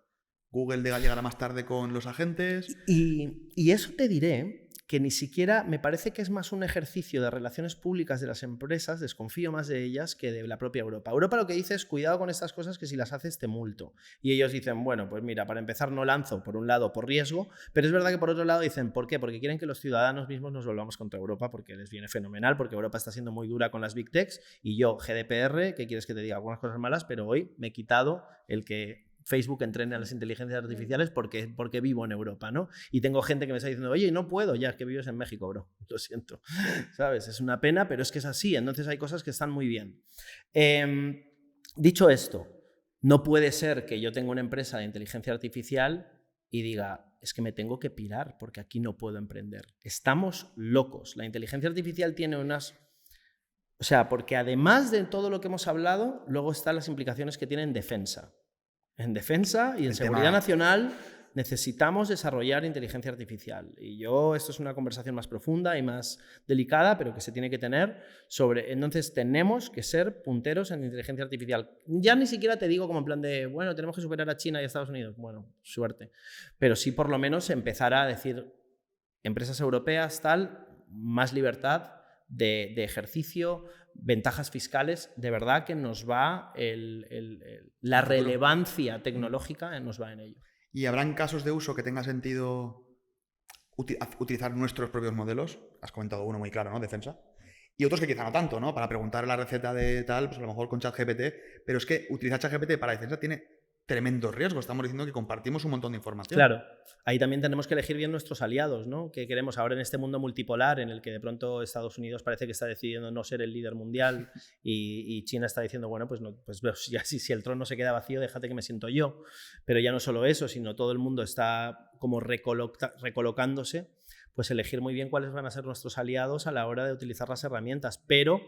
Speaker 1: Google llegará más tarde con los agentes.
Speaker 2: Y eso te diré que ni siquiera me parece que es más un ejercicio de relaciones públicas de las empresas, desconfío más de ellas que de la propia Europa. Europa lo que dice es cuidado con estas cosas que si las haces te multo. Y ellos dicen, bueno, pues mira, para empezar no lanzo por un lado por riesgo, pero es verdad que por otro lado dicen, ¿por qué? Porque quieren que los ciudadanos mismos nos volvamos contra Europa porque les viene fenomenal, porque Europa está siendo muy dura con las Big Techs y yo, GDPR, ¿qué quieres que te diga? Algunas cosas malas, pero hoy me he quitado el que Facebook entrene a las inteligencias artificiales porque vivo en Europa, ¿no? Y tengo gente que me está diciendo, oye, no puedo, ya es que vives en México, bro, lo siento, ¿sabes? Es una pena, pero es que es así, entonces hay cosas que están muy bien. Dicho esto, no puede ser que yo tenga una empresa de inteligencia artificial y diga, es que me tengo que pirar porque aquí no puedo emprender. Estamos locos. La inteligencia artificial tiene unas... O sea, porque además de todo lo que hemos hablado, luego están las implicaciones que tiene en defensa. En defensa y en seguridad nacional necesitamos desarrollar inteligencia artificial. Y esto es una conversación más profunda y más delicada, pero que se tiene que tener sobre... Entonces tenemos que ser punteros en inteligencia artificial. Ya ni siquiera te digo como en plan de, bueno, tenemos que superar a China y a Estados Unidos. Bueno, suerte. Pero sí por lo menos empezar a decir, empresas europeas, tal, más libertad de ejercicio, ventajas fiscales, de verdad que nos va la relevancia tecnológica nos va en ello.
Speaker 1: ¿Y habrán casos de uso que tenga sentido utilizar nuestros propios modelos? Has comentado uno muy claro, ¿no? Defensa. Y otros que quizá no tanto, ¿no? Para preguntar la receta de tal, pues a lo mejor con ChatGPT. Pero es que utilizar ChatGPT para defensa tiene tremendos riesgos. Estamos diciendo que compartimos un montón de información.
Speaker 2: Claro, ahí también tenemos que elegir bien nuestros aliados, ¿no? Que queremos ahora en este mundo multipolar en el que de pronto Estados Unidos parece que está decidiendo no ser el líder mundial y China está diciendo, bueno, pues, no, pues ya si el trono se queda vacío, déjate que me siento yo. Pero ya no solo eso, sino todo el mundo está como recolocándose, pues elegir muy bien cuáles van a ser nuestros aliados a la hora de utilizar las herramientas, pero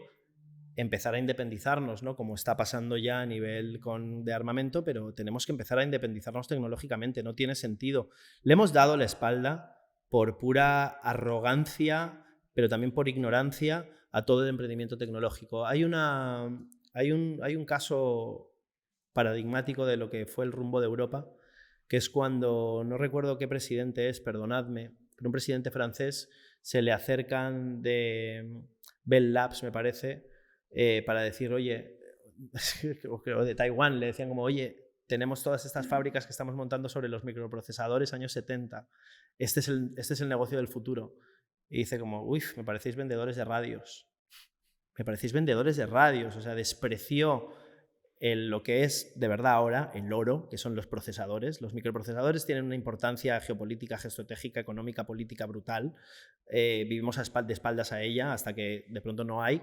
Speaker 2: empezar a independizarnos, ¿no? Como está pasando ya a nivel de armamento, pero tenemos que empezar a independizarnos tecnológicamente, no tiene sentido. Le hemos dado la espalda por pura arrogancia, pero también por ignorancia a todo el emprendimiento tecnológico. Hay un caso paradigmático de lo que fue el rumbo de Europa, que es cuando, no recuerdo qué presidente es, perdonadme, pero un presidente francés se le acercan de Bell Labs, me parece, para decir, oye, o de Taiwán, le decían como, oye, tenemos todas estas fábricas que estamos montando sobre los microprocesadores años 70, este es el negocio del futuro. Y dice como, uy, me parecéis vendedores de radios. Me parecéis vendedores de radios. O sea, despreció lo que es de verdad ahora el oro, que son los procesadores. Los microprocesadores tienen una importancia geopolítica, geoestratégica, económica, política brutal. Vivimos de espaldas a ella hasta que de pronto no hay.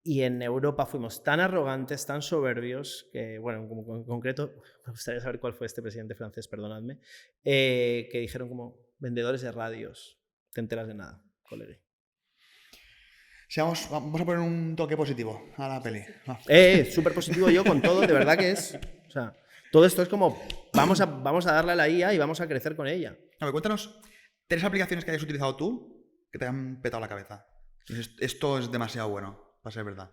Speaker 2: Y en Europa fuimos tan arrogantes, tan soberbios, que, bueno, como en concreto, me gustaría saber cuál fue este presidente francés, perdonadme, que dijeron como vendedores de radios, te enteras de nada, colega.
Speaker 1: Vamos a poner un toque positivo a la peli.
Speaker 2: Súper positivo yo con todo, de verdad que es. O sea, todo esto es como, vamos a darle a la IA y vamos a crecer con ella.
Speaker 1: A ver, cuéntanos 3 aplicaciones que hayas utilizado tú que te han petado la cabeza. Esto es demasiado bueno para ser verdad.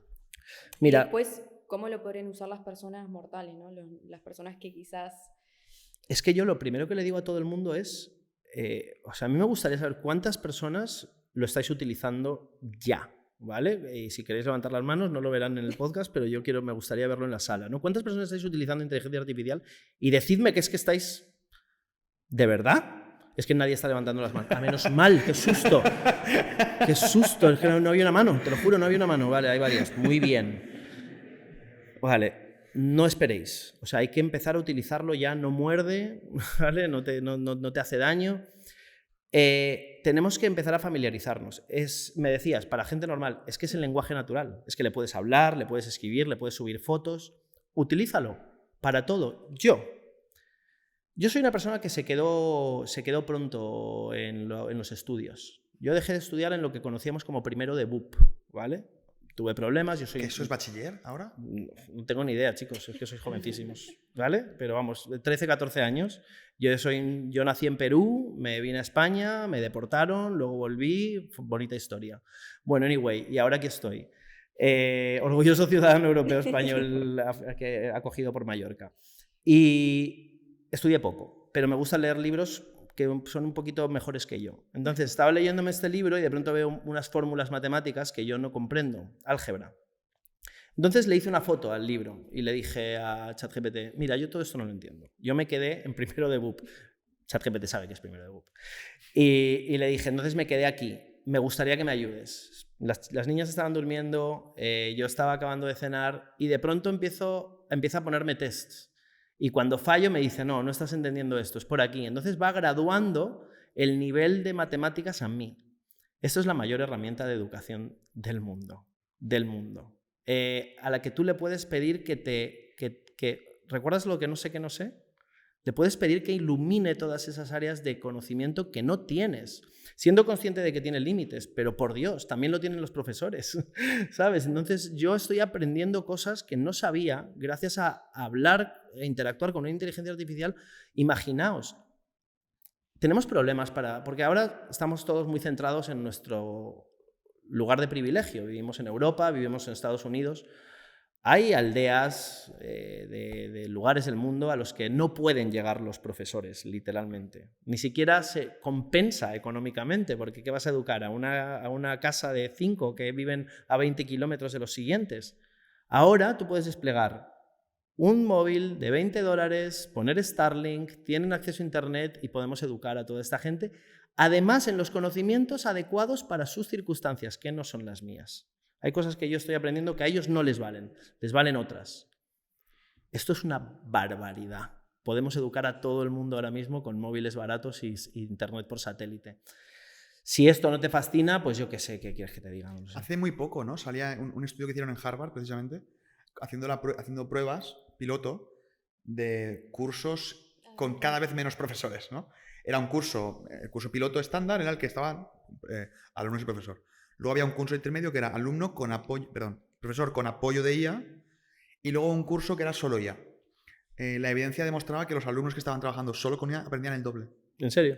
Speaker 2: Mira,
Speaker 3: y después, ¿cómo lo podrían usar las personas mortales, ¿no? Las personas que quizás...
Speaker 2: Es que yo lo primero que le digo a todo el mundo es, o sea, a mí me gustaría saber cuántas personas lo estáis utilizando ya, ¿vale? Y si queréis levantar las manos, no lo verán en el podcast, pero me gustaría verlo en la sala, ¿no? ¿Cuántas personas estáis utilizando inteligencia artificial? Y decidme que es que estáis... ¿De verdad? Es que nadie está levantando las manos. ¡Ah, menos mal! ¡Qué susto! ¡Qué susto! Es que no había una mano, te lo juro, no había una mano. Vale, hay varias. Muy bien. Vale, no esperéis. O sea, hay que empezar a utilizarlo ya, no muerde, ¿vale? No te hace daño. Tenemos que empezar a familiarizarnos. Me decías, para gente normal, es que es el lenguaje natural. Es que le puedes hablar, le puedes escribir, le puedes subir fotos. Utilízalo para todo. Yo soy una persona que se quedó pronto en los estudios. Yo dejé de estudiar en lo que conocíamos como primero de BUP, ¿vale? Tuve problemas,
Speaker 1: ¿Eso es bachiller ahora?
Speaker 2: No tengo ni idea, chicos, es que sois jovencísimos, ¿vale? Pero vamos, de 13, 14 años. Yo nací en Perú, me vine a España, me deportaron, luego volví, bonita historia. Bueno, anyway, y ahora aquí estoy. Orgulloso ciudadano europeo español acogido por Mallorca. Y estudié poco, pero me gusta leer libros que son un poquito mejores que yo. Entonces estaba leyéndome este libro y de pronto veo unas fórmulas matemáticas que yo no comprendo, álgebra. Entonces le hice una foto al libro y le dije a ChatGPT, mira, yo todo esto no lo entiendo. Yo me quedé en primero de BUP. ChatGPT sabe que es primero de BUP. Y le dije, entonces me quedé aquí. Me gustaría que me ayudes. Las niñas estaban durmiendo, yo estaba acabando de cenar y de pronto empieza a ponerme tests. Y cuando fallo me dice, no estás entendiendo esto, es por aquí. Entonces va graduando el nivel de matemáticas a mí. Esto es la mayor herramienta de educación del mundo. A la que tú le puedes pedir que ¿recuerdas lo que no sé? Le puedes pedir que ilumine todas esas áreas de conocimiento que no tienes, siendo consciente de que tiene límites, pero por Dios, también lo tienen los profesores, ¿sabes? Entonces yo estoy aprendiendo cosas que no sabía gracias a hablar e interactuar con una inteligencia artificial. Imaginaos, tenemos problemas porque ahora estamos todos muy centrados en nuestro lugar de privilegio. Vivimos en Europa, vivimos en Estados Unidos. Hay aldeas de lugares del mundo a los que no pueden llegar los profesores, literalmente. Ni siquiera se compensa económicamente, porque ¿qué vas a educar? ¿A una casa de 5 que viven a 20 kilómetros de los siguientes? Ahora tú puedes desplegar un móvil de $20, poner Starlink, tienen acceso a Internet y podemos educar a toda esta gente, además en los conocimientos adecuados para sus circunstancias, que no son las mías. Hay cosas que yo estoy aprendiendo que a ellos no les valen otras. Esto es una barbaridad. Podemos educar a todo el mundo ahora mismo con móviles baratos y internet por satélite. Si esto no te fascina, pues yo qué sé, ¿qué quieres que te diga? No sé.
Speaker 1: Hace muy poco, ¿no? Salía un estudio que hicieron en Harvard, precisamente, haciendo pruebas piloto de cursos con cada vez menos profesores, ¿no? Era un curso, el curso piloto estándar, era el que estaban alumnos y profesor. Luego había un curso intermedio que era profesor con apoyo de IA, y luego un curso que era solo IA. La evidencia demostraba que los alumnos que estaban trabajando solo con IA aprendían el doble.
Speaker 2: ¿En serio?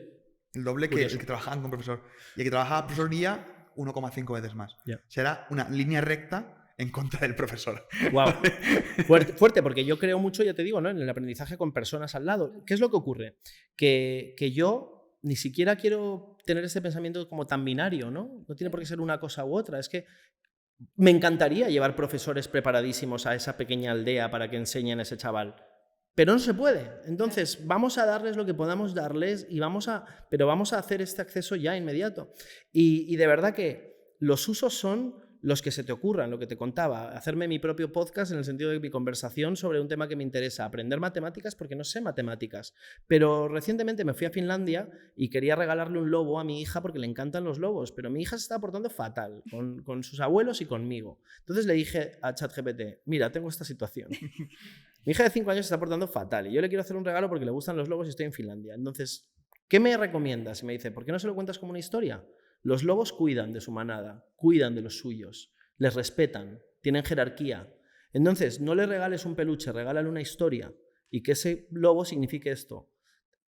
Speaker 1: El doble que el que trabajaban con profesor. Y el que trabajaba profesor IA, 1,5 veces más.
Speaker 2: Yeah.
Speaker 1: O sea, era una línea recta en contra del profesor.
Speaker 2: Wow. Fuerte, porque yo creo mucho, ya te digo, ¿no? En el aprendizaje con personas al lado. ¿Qué es lo que ocurre? Que yo ni siquiera quiero tener ese pensamiento como tan binario, ¿no? No tiene por qué ser una cosa u otra. Es que me encantaría llevar profesores preparadísimos a esa pequeña aldea para que enseñen a ese chaval. Pero no se puede. Entonces, vamos a darles lo que podamos darles, pero vamos a hacer este acceso ya inmediato. Y de verdad que los usos son los que se te ocurran, lo que te contaba. Hacerme mi propio podcast en el sentido de mi conversación sobre un tema que me interesa. Aprender matemáticas porque no sé matemáticas. Pero recientemente me fui a Finlandia y quería regalarle un lobo a mi hija porque le encantan los lobos. Pero mi hija se está portando fatal con sus abuelos y conmigo. Entonces le dije a ChatGPT, mira, tengo esta situación. Mi hija de 5 años se está portando fatal y yo le quiero hacer un regalo porque le gustan los lobos y estoy en Finlandia. Entonces, ¿qué me recomiendas? Y me dice, ¿por qué no se lo cuentas como una historia? Los lobos cuidan de su manada, cuidan de los suyos, les respetan, tienen jerarquía. Entonces, no le regales un peluche, regálale una historia y que ese lobo signifique esto.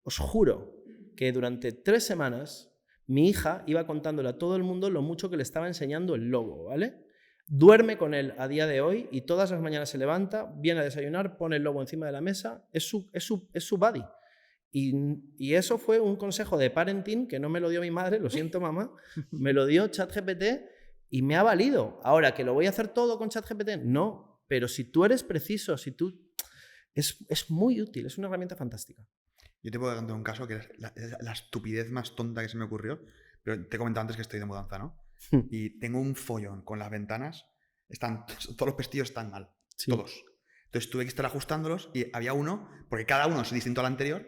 Speaker 2: Os juro que durante 3 semanas mi hija iba contándole a todo el mundo lo mucho que le estaba enseñando el lobo, ¿vale? Duerme con él a día de hoy y todas las mañanas se levanta, viene a desayunar, pone el lobo encima de la mesa, es su buddy. Y eso fue un consejo de parenting que no me lo dio mi madre, lo siento mamá, me lo dio ChatGPT y me ha valido. Ahora, ¿que lo voy a hacer todo con ChatGPT? No, pero si tú eres preciso, es muy útil, es una herramienta fantástica.
Speaker 1: Yo te puedo contar un caso que es la estupidez más tonta que se me ocurrió, pero te he comentado antes que estoy de mudanza, ¿no? Y tengo un follón con las ventanas, todos los pestillos están mal, sí. Todos. Entonces tuve que estar ajustándolos y había uno, porque cada uno es distinto al anterior,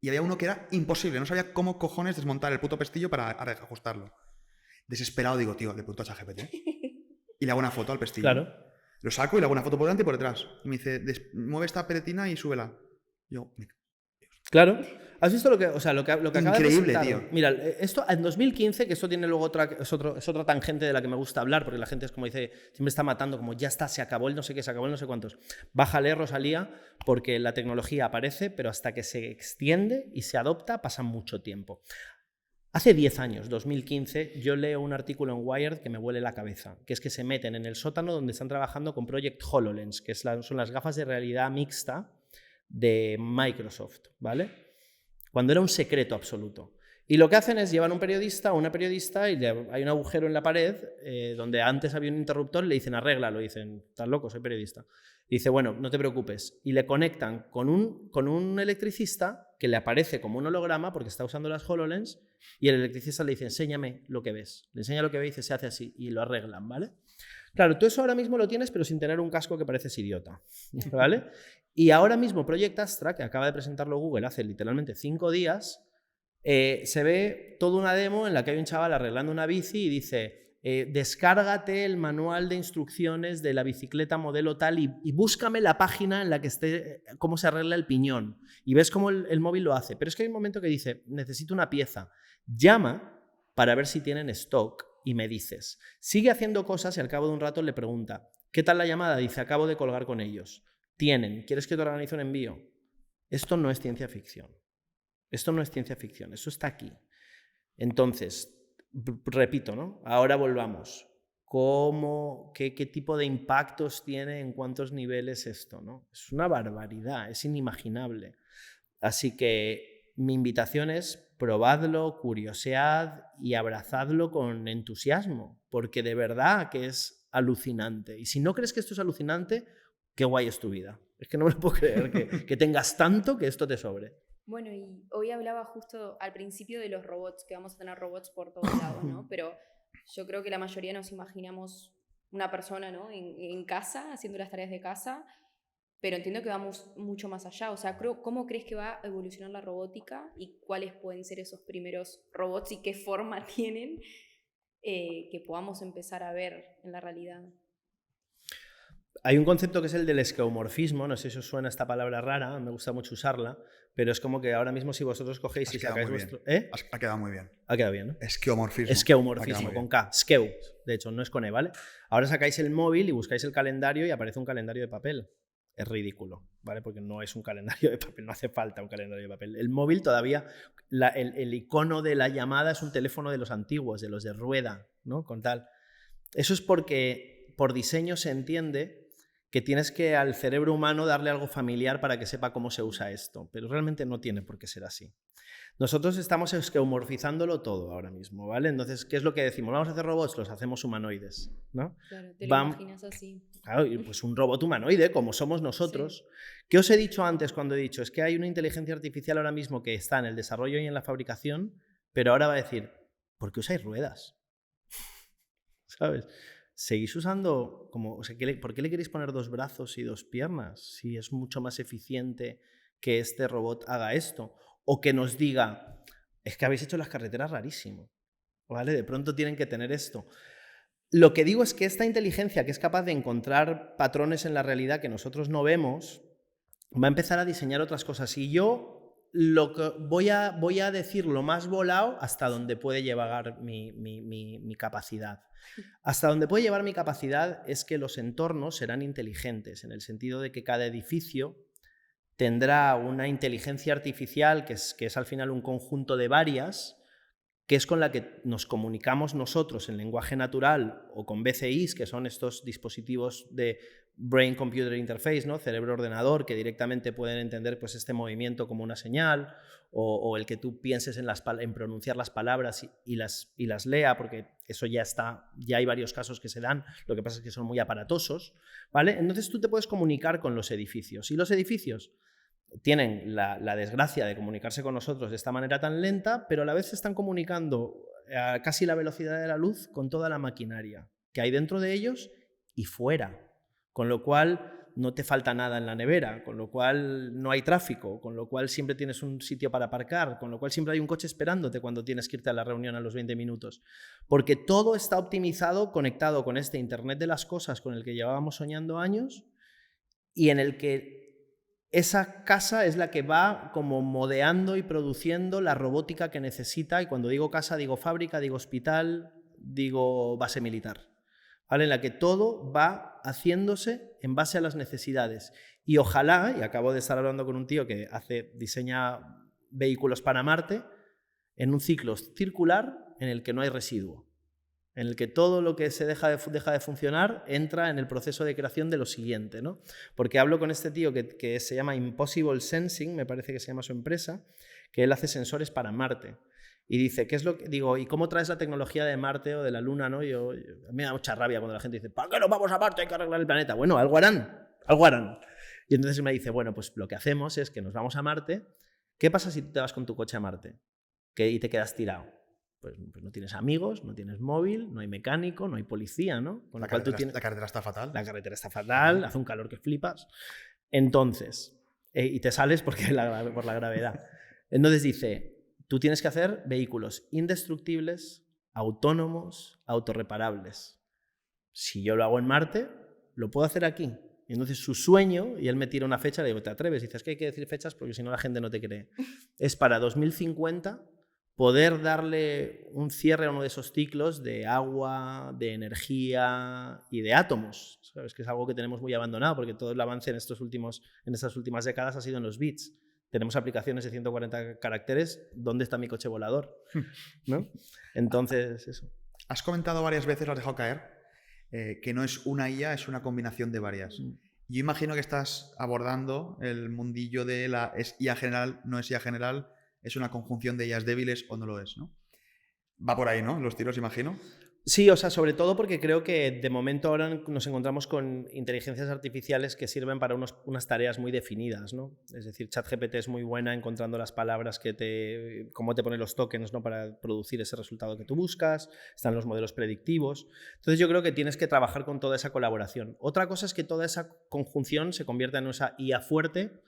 Speaker 1: y había uno que era imposible, no sabía cómo cojones desmontar el puto pestillo para ajustarlo. Desesperado digo, tío, le pregunto a ChatGPT y le hago una foto al pestillo.
Speaker 2: Claro.
Speaker 1: Lo saco y le hago una foto por delante y por detrás. Y me dice, mueve esta peretina y súbela. Yo,
Speaker 2: claro. ¿Has visto lo que acaba de presentar?
Speaker 1: Tío.
Speaker 2: Mira, esto en 2015, que esto tiene luego es otra tangente de la que me gusta hablar, porque la gente es como dice, siempre está matando, como ya está, se acabó el no sé qué, se acabó el no sé cuántos. Bájale, Rosalía, porque la tecnología aparece, pero hasta que se extiende y se adopta pasa mucho tiempo. Hace 10 años, 2015, yo leo un artículo en Wired que me huele la cabeza, que es que se meten en el sótano donde están trabajando con Project HoloLens, que son las gafas de realidad mixta de Microsoft, ¿vale? Cuando era un secreto absoluto. Y lo que hacen es llevar un periodista o una periodista y hay un agujero en la pared donde antes había un interruptor y le dicen arréglalo, dicen, estás loco, soy periodista. Y dice, bueno, no te preocupes. Y le conectan con un electricista que le aparece como un holograma porque está usando las HoloLens y el electricista le dice, enséñame lo que ves. Le enseña lo que ve y dice, se hace así y lo arreglan, ¿vale? Claro, tú eso ahora mismo lo tienes pero sin tener un casco que pareces idiota, ¿vale? Y ahora mismo Project Astra, que acaba de presentarlo Google hace literalmente 5 días, se ve toda una demo en la que hay un chaval arreglando una bici y dice descárgate el manual de instrucciones de la bicicleta modelo tal y búscame la página en la que esté cómo se arregla el piñón. Y ves cómo el móvil lo hace. Pero es que hay un momento que dice, necesito una pieza. Llama para ver si tienen stock y me dices. Sigue haciendo cosas y al cabo de un rato le pregunta, ¿qué tal la llamada? Dice, acabo de colgar con ellos. Tienen, ¿quieres que te organice un envío? Esto no es ciencia ficción. Esto no es ciencia ficción, eso está aquí. Entonces, repito, ¿no? Ahora volvamos. ¿Qué tipo de impactos tiene en cuántos niveles esto, ¿no? Es una barbaridad, es inimaginable. Así que mi invitación es probadlo, curiosead y abrazadlo con entusiasmo, porque de verdad que es alucinante. Y si no crees que esto es alucinante, qué guay es tu vida. Es que no me lo puedo creer que tengas tanto que esto te sobre.
Speaker 3: Bueno, y hoy hablaba justo al principio de los robots, que vamos a tener robots por todos lados, ¿no? Pero yo creo que la mayoría nos imaginamos una persona, ¿no? En casa, haciendo las tareas de casa, pero entiendo que vamos mucho más allá. O sea, ¿cómo crees que va a evolucionar la robótica y cuáles pueden ser esos primeros robots y qué forma tienen que podamos empezar a ver en la realidad?
Speaker 2: Hay un concepto que es el del esqueumorfismo, no sé si os suena esta palabra rara, me gusta mucho usarla, pero es como que ahora mismo si vosotros cogéis y sacáis vuestro...
Speaker 1: Ha quedado muy bien.
Speaker 2: Ha quedado bien, ¿no?
Speaker 1: Esqueumorfismo.
Speaker 2: Esqueumorfismo, con K, skeu, de hecho, no es con E, ¿vale? Ahora sacáis el móvil y buscáis el calendario y aparece un calendario de papel. Es ridículo, ¿vale? Porque no es un calendario de papel, no hace falta un calendario de papel. El móvil todavía, el icono de la llamada es un teléfono de los antiguos, de los de rueda, ¿no? Con tal. Eso es porque por diseño se entiende que tienes que al cerebro humano darle algo familiar para que sepa cómo se usa esto, pero realmente no tiene por qué ser así. Nosotros estamos esqueumorfizándolo todo ahora mismo, ¿vale? Entonces, ¿qué es lo que decimos? ¿Vamos a hacer robots? Los hacemos humanoides, ¿no?
Speaker 3: Claro, te lo imaginas así.
Speaker 2: Claro, pues un robot humanoide, como somos nosotros. Sí. ¿Qué os he dicho antes cuando he dicho? Es que hay una inteligencia artificial ahora mismo que está en el desarrollo y en la fabricación, pero ahora va a decir, ¿por qué usáis ruedas? ¿Sabes? Seguís usando, o sea, ¿por qué le queréis poner 2 brazos y 2 piernas? Si es mucho más eficiente que este robot haga esto. O que nos diga, es que habéis hecho las carreteras rarísimo, ¿vale? De pronto tienen que tener esto. Lo que digo es que esta inteligencia que es capaz de encontrar patrones en la realidad que nosotros no vemos, va a empezar a diseñar otras cosas. Y yo lo que voy a decir lo más volado hasta donde puede llevar mi capacidad. Hasta donde puede llevar mi capacidad es que los entornos serán inteligentes, en el sentido de que cada edificio tendrá una inteligencia artificial que es al final un conjunto de varias, que es con la que nos comunicamos nosotros en lenguaje natural o con BCIs, que son estos dispositivos de Brain Computer Interface, ¿no? Cerebro-ordenador, que directamente pueden entender pues, este movimiento como una señal, o el que tú pienses en pronunciar las palabras y las lea, porque eso ya hay varios casos que se dan, lo que pasa es que son muy aparatosos, ¿vale? Entonces tú te puedes comunicar con los edificios, y los edificios tienen la desgracia de comunicarse con nosotros de esta manera tan lenta, pero a la vez se están comunicando a casi la velocidad de la luz con toda la maquinaria que hay dentro de ellos y fuera, con lo cual no te falta nada en la nevera, con lo cual no hay tráfico, con lo cual siempre tienes un sitio para aparcar, con lo cual siempre hay un coche esperándote cuando tienes que irte a la reunión a los 20 minutos, porque todo está optimizado, conectado con este Internet de las cosas con el que llevábamos soñando años y en el que esa casa es la que va como modeando y produciendo la robótica que necesita, y cuando digo casa digo fábrica, digo hospital, digo base militar, ¿vale? En la que todo va haciéndose en base a las necesidades. Y ojalá, y acabo de estar hablando con un tío que diseña vehículos para Marte, en un ciclo circular en el que no hay residuo, en el que todo lo que se deja de funcionar entra en el proceso de creación de lo siguiente, ¿no? Porque hablo con este tío que se llama Impossible Sensing, me parece que se llama su empresa, que él hace sensores para Marte. Y dice, ¿qué es lo que digo? ¿Y cómo traes la tecnología de Marte o de la Luna? ¿No? A mí me da mucha rabia cuando la gente dice, ¿para qué no vamos a Marte? Hay que arreglar el planeta. Bueno, algo harán, algo harán. Y entonces me dice, bueno, pues lo que hacemos es que nos vamos a Marte. ¿Qué pasa si tú te vas con tu coche a Marte y te quedas tirado? Pues no tienes amigos, no tienes móvil, no hay mecánico, no hay policía, ¿no?
Speaker 1: Con la carretera está fatal.
Speaker 2: La carretera está fatal, hace un calor que flipas. Entonces, y te sales por la gravedad. Entonces dice, tú tienes que hacer vehículos indestructibles, autónomos, autorreparables. Si yo lo hago en Marte, lo puedo hacer aquí. Y entonces su sueño, y él me tira una fecha, le digo, ¿te atreves? Y dices, que hay que decir fechas porque si no la gente no te cree. Es para 2050 poder darle un cierre a uno de esos ciclos de agua, de energía y de átomos. ¿Sabes? Que es algo que tenemos muy abandonado porque todo el avance en estas últimas décadas ha sido en los bits. Tenemos aplicaciones de 140 caracteres. ¿Dónde está mi coche volador? ¿No? Entonces, eso.
Speaker 1: Has comentado varias veces, lo has dejado caer, que no es una IA, es una combinación de varias. Yo imagino que estás abordando el mundillo de la es IA general, no es IA general, es una conjunción de IAs débiles o no lo es, ¿no? Va por ahí, ¿no? Los tiros, imagino.
Speaker 2: Sí, o sea, sobre todo porque creo que de momento ahora nos encontramos con inteligencias artificiales que sirven para unas tareas muy definidas, ¿no? Es decir, ChatGPT es muy buena encontrando las palabras cómo te pone los tokens, ¿no? Para producir ese resultado que tú buscas, están los modelos predictivos. Entonces yo creo que tienes que trabajar con toda esa colaboración. Otra cosa es que toda esa conjunción se convierta en esa IA fuerte,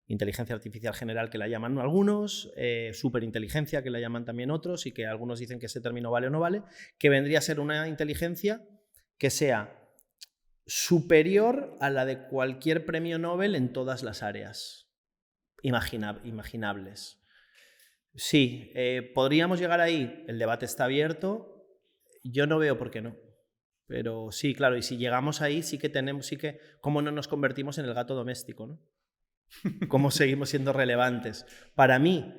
Speaker 2: inteligencia artificial general que la llaman algunos, superinteligencia que la llaman también otros, y que algunos dicen que ese término vale o no vale, que vendría a ser una inteligencia que sea superior a la de cualquier premio Nobel en todas las áreas imaginables. Sí, ¿podríamos llegar ahí? El debate está abierto, yo no veo por qué no. Pero sí, claro, y si llegamos ahí sí que ¿cómo no nos convertimos en el gato doméstico, ¿no? ¿Cómo seguimos siendo relevantes? Para mí,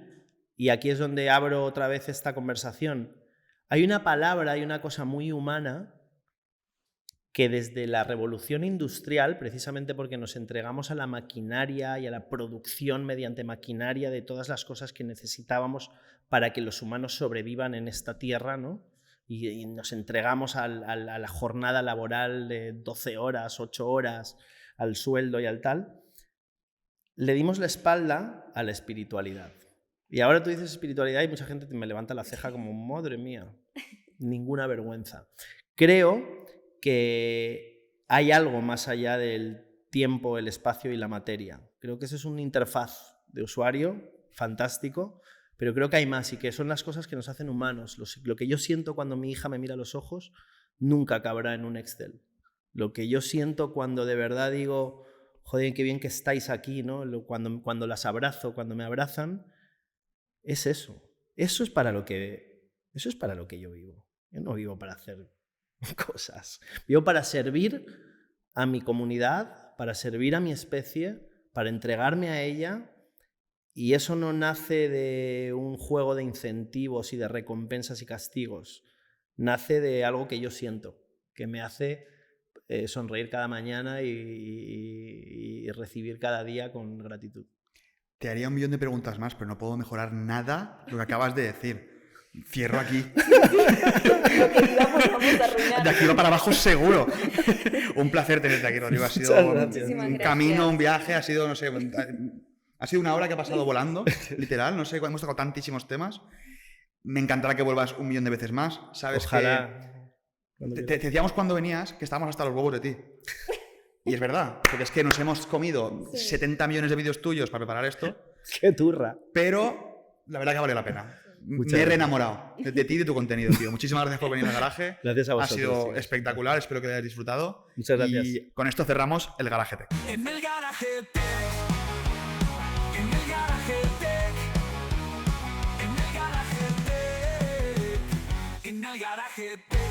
Speaker 2: y aquí es donde abro otra vez esta conversación, hay una palabra, hay una cosa muy humana que desde la revolución industrial, precisamente porque nos entregamos a la maquinaria y a la producción mediante maquinaria de todas las cosas que necesitábamos para que los humanos sobrevivan en esta tierra, ¿no? Y nos entregamos a la jornada laboral de 12 horas, 8 horas, al sueldo y al tal, le dimos la espalda a la espiritualidad. Y ahora tú dices espiritualidad y mucha gente me levanta la ceja como, madre mía, ninguna vergüenza. Creo que hay algo más allá del tiempo, el espacio y la materia. Creo que eso es una interfaz de usuario fantástico, pero creo que hay más y que son las cosas que nos hacen humanos. Lo que yo siento cuando mi hija me mira a los ojos nunca cabrá en un Excel. Lo que yo siento cuando de verdad digo, joder, qué bien que estáis aquí, ¿no? Cuando las abrazo, cuando me abrazan, es eso. Eso es para lo que yo vivo. Yo no vivo para hacer cosas. Vivo para servir a mi comunidad, para servir a mi especie, para entregarme a ella, y eso no nace de un juego de incentivos y de recompensas y castigos. Nace de algo que yo siento, que me hace sonreír cada mañana y recibir cada día con gratitud.
Speaker 1: Te haría 1 millón de preguntas más, pero no puedo mejorar nada lo que acabas de decir. Cierro aquí. De aquí va para abajo seguro. Un placer tenerte aquí, Rodrigo. Ha sido un camino, un viaje, ha sido, no sé, ha sido 1 hora que ha pasado volando, literal. No sé, hemos tocado tantísimos temas. Me encantará que vuelvas 1 millón de veces más. Sabes
Speaker 2: Ojalá.
Speaker 1: Te decíamos cuando venías que estábamos hasta los huevos de ti. Y es verdad, porque es que nos hemos comido 70 millones de vídeos tuyos para preparar esto.
Speaker 2: ¡Qué turra!
Speaker 1: Pero la verdad que vale la pena.
Speaker 2: Muchas
Speaker 1: Me he reenamorado de ti y de tu contenido, tío. Muchísimas gracias por venir al garaje.
Speaker 2: Gracias a vosotros.
Speaker 1: Ha sido espectacular, espero que lo hayáis disfrutado.
Speaker 2: Muchas gracias.
Speaker 1: Y con esto cerramos el Garaje Tech.
Speaker 4: En el Garaje Tech. En el Garaje Tech. En el Garaje Tech. En el Garaje Tech.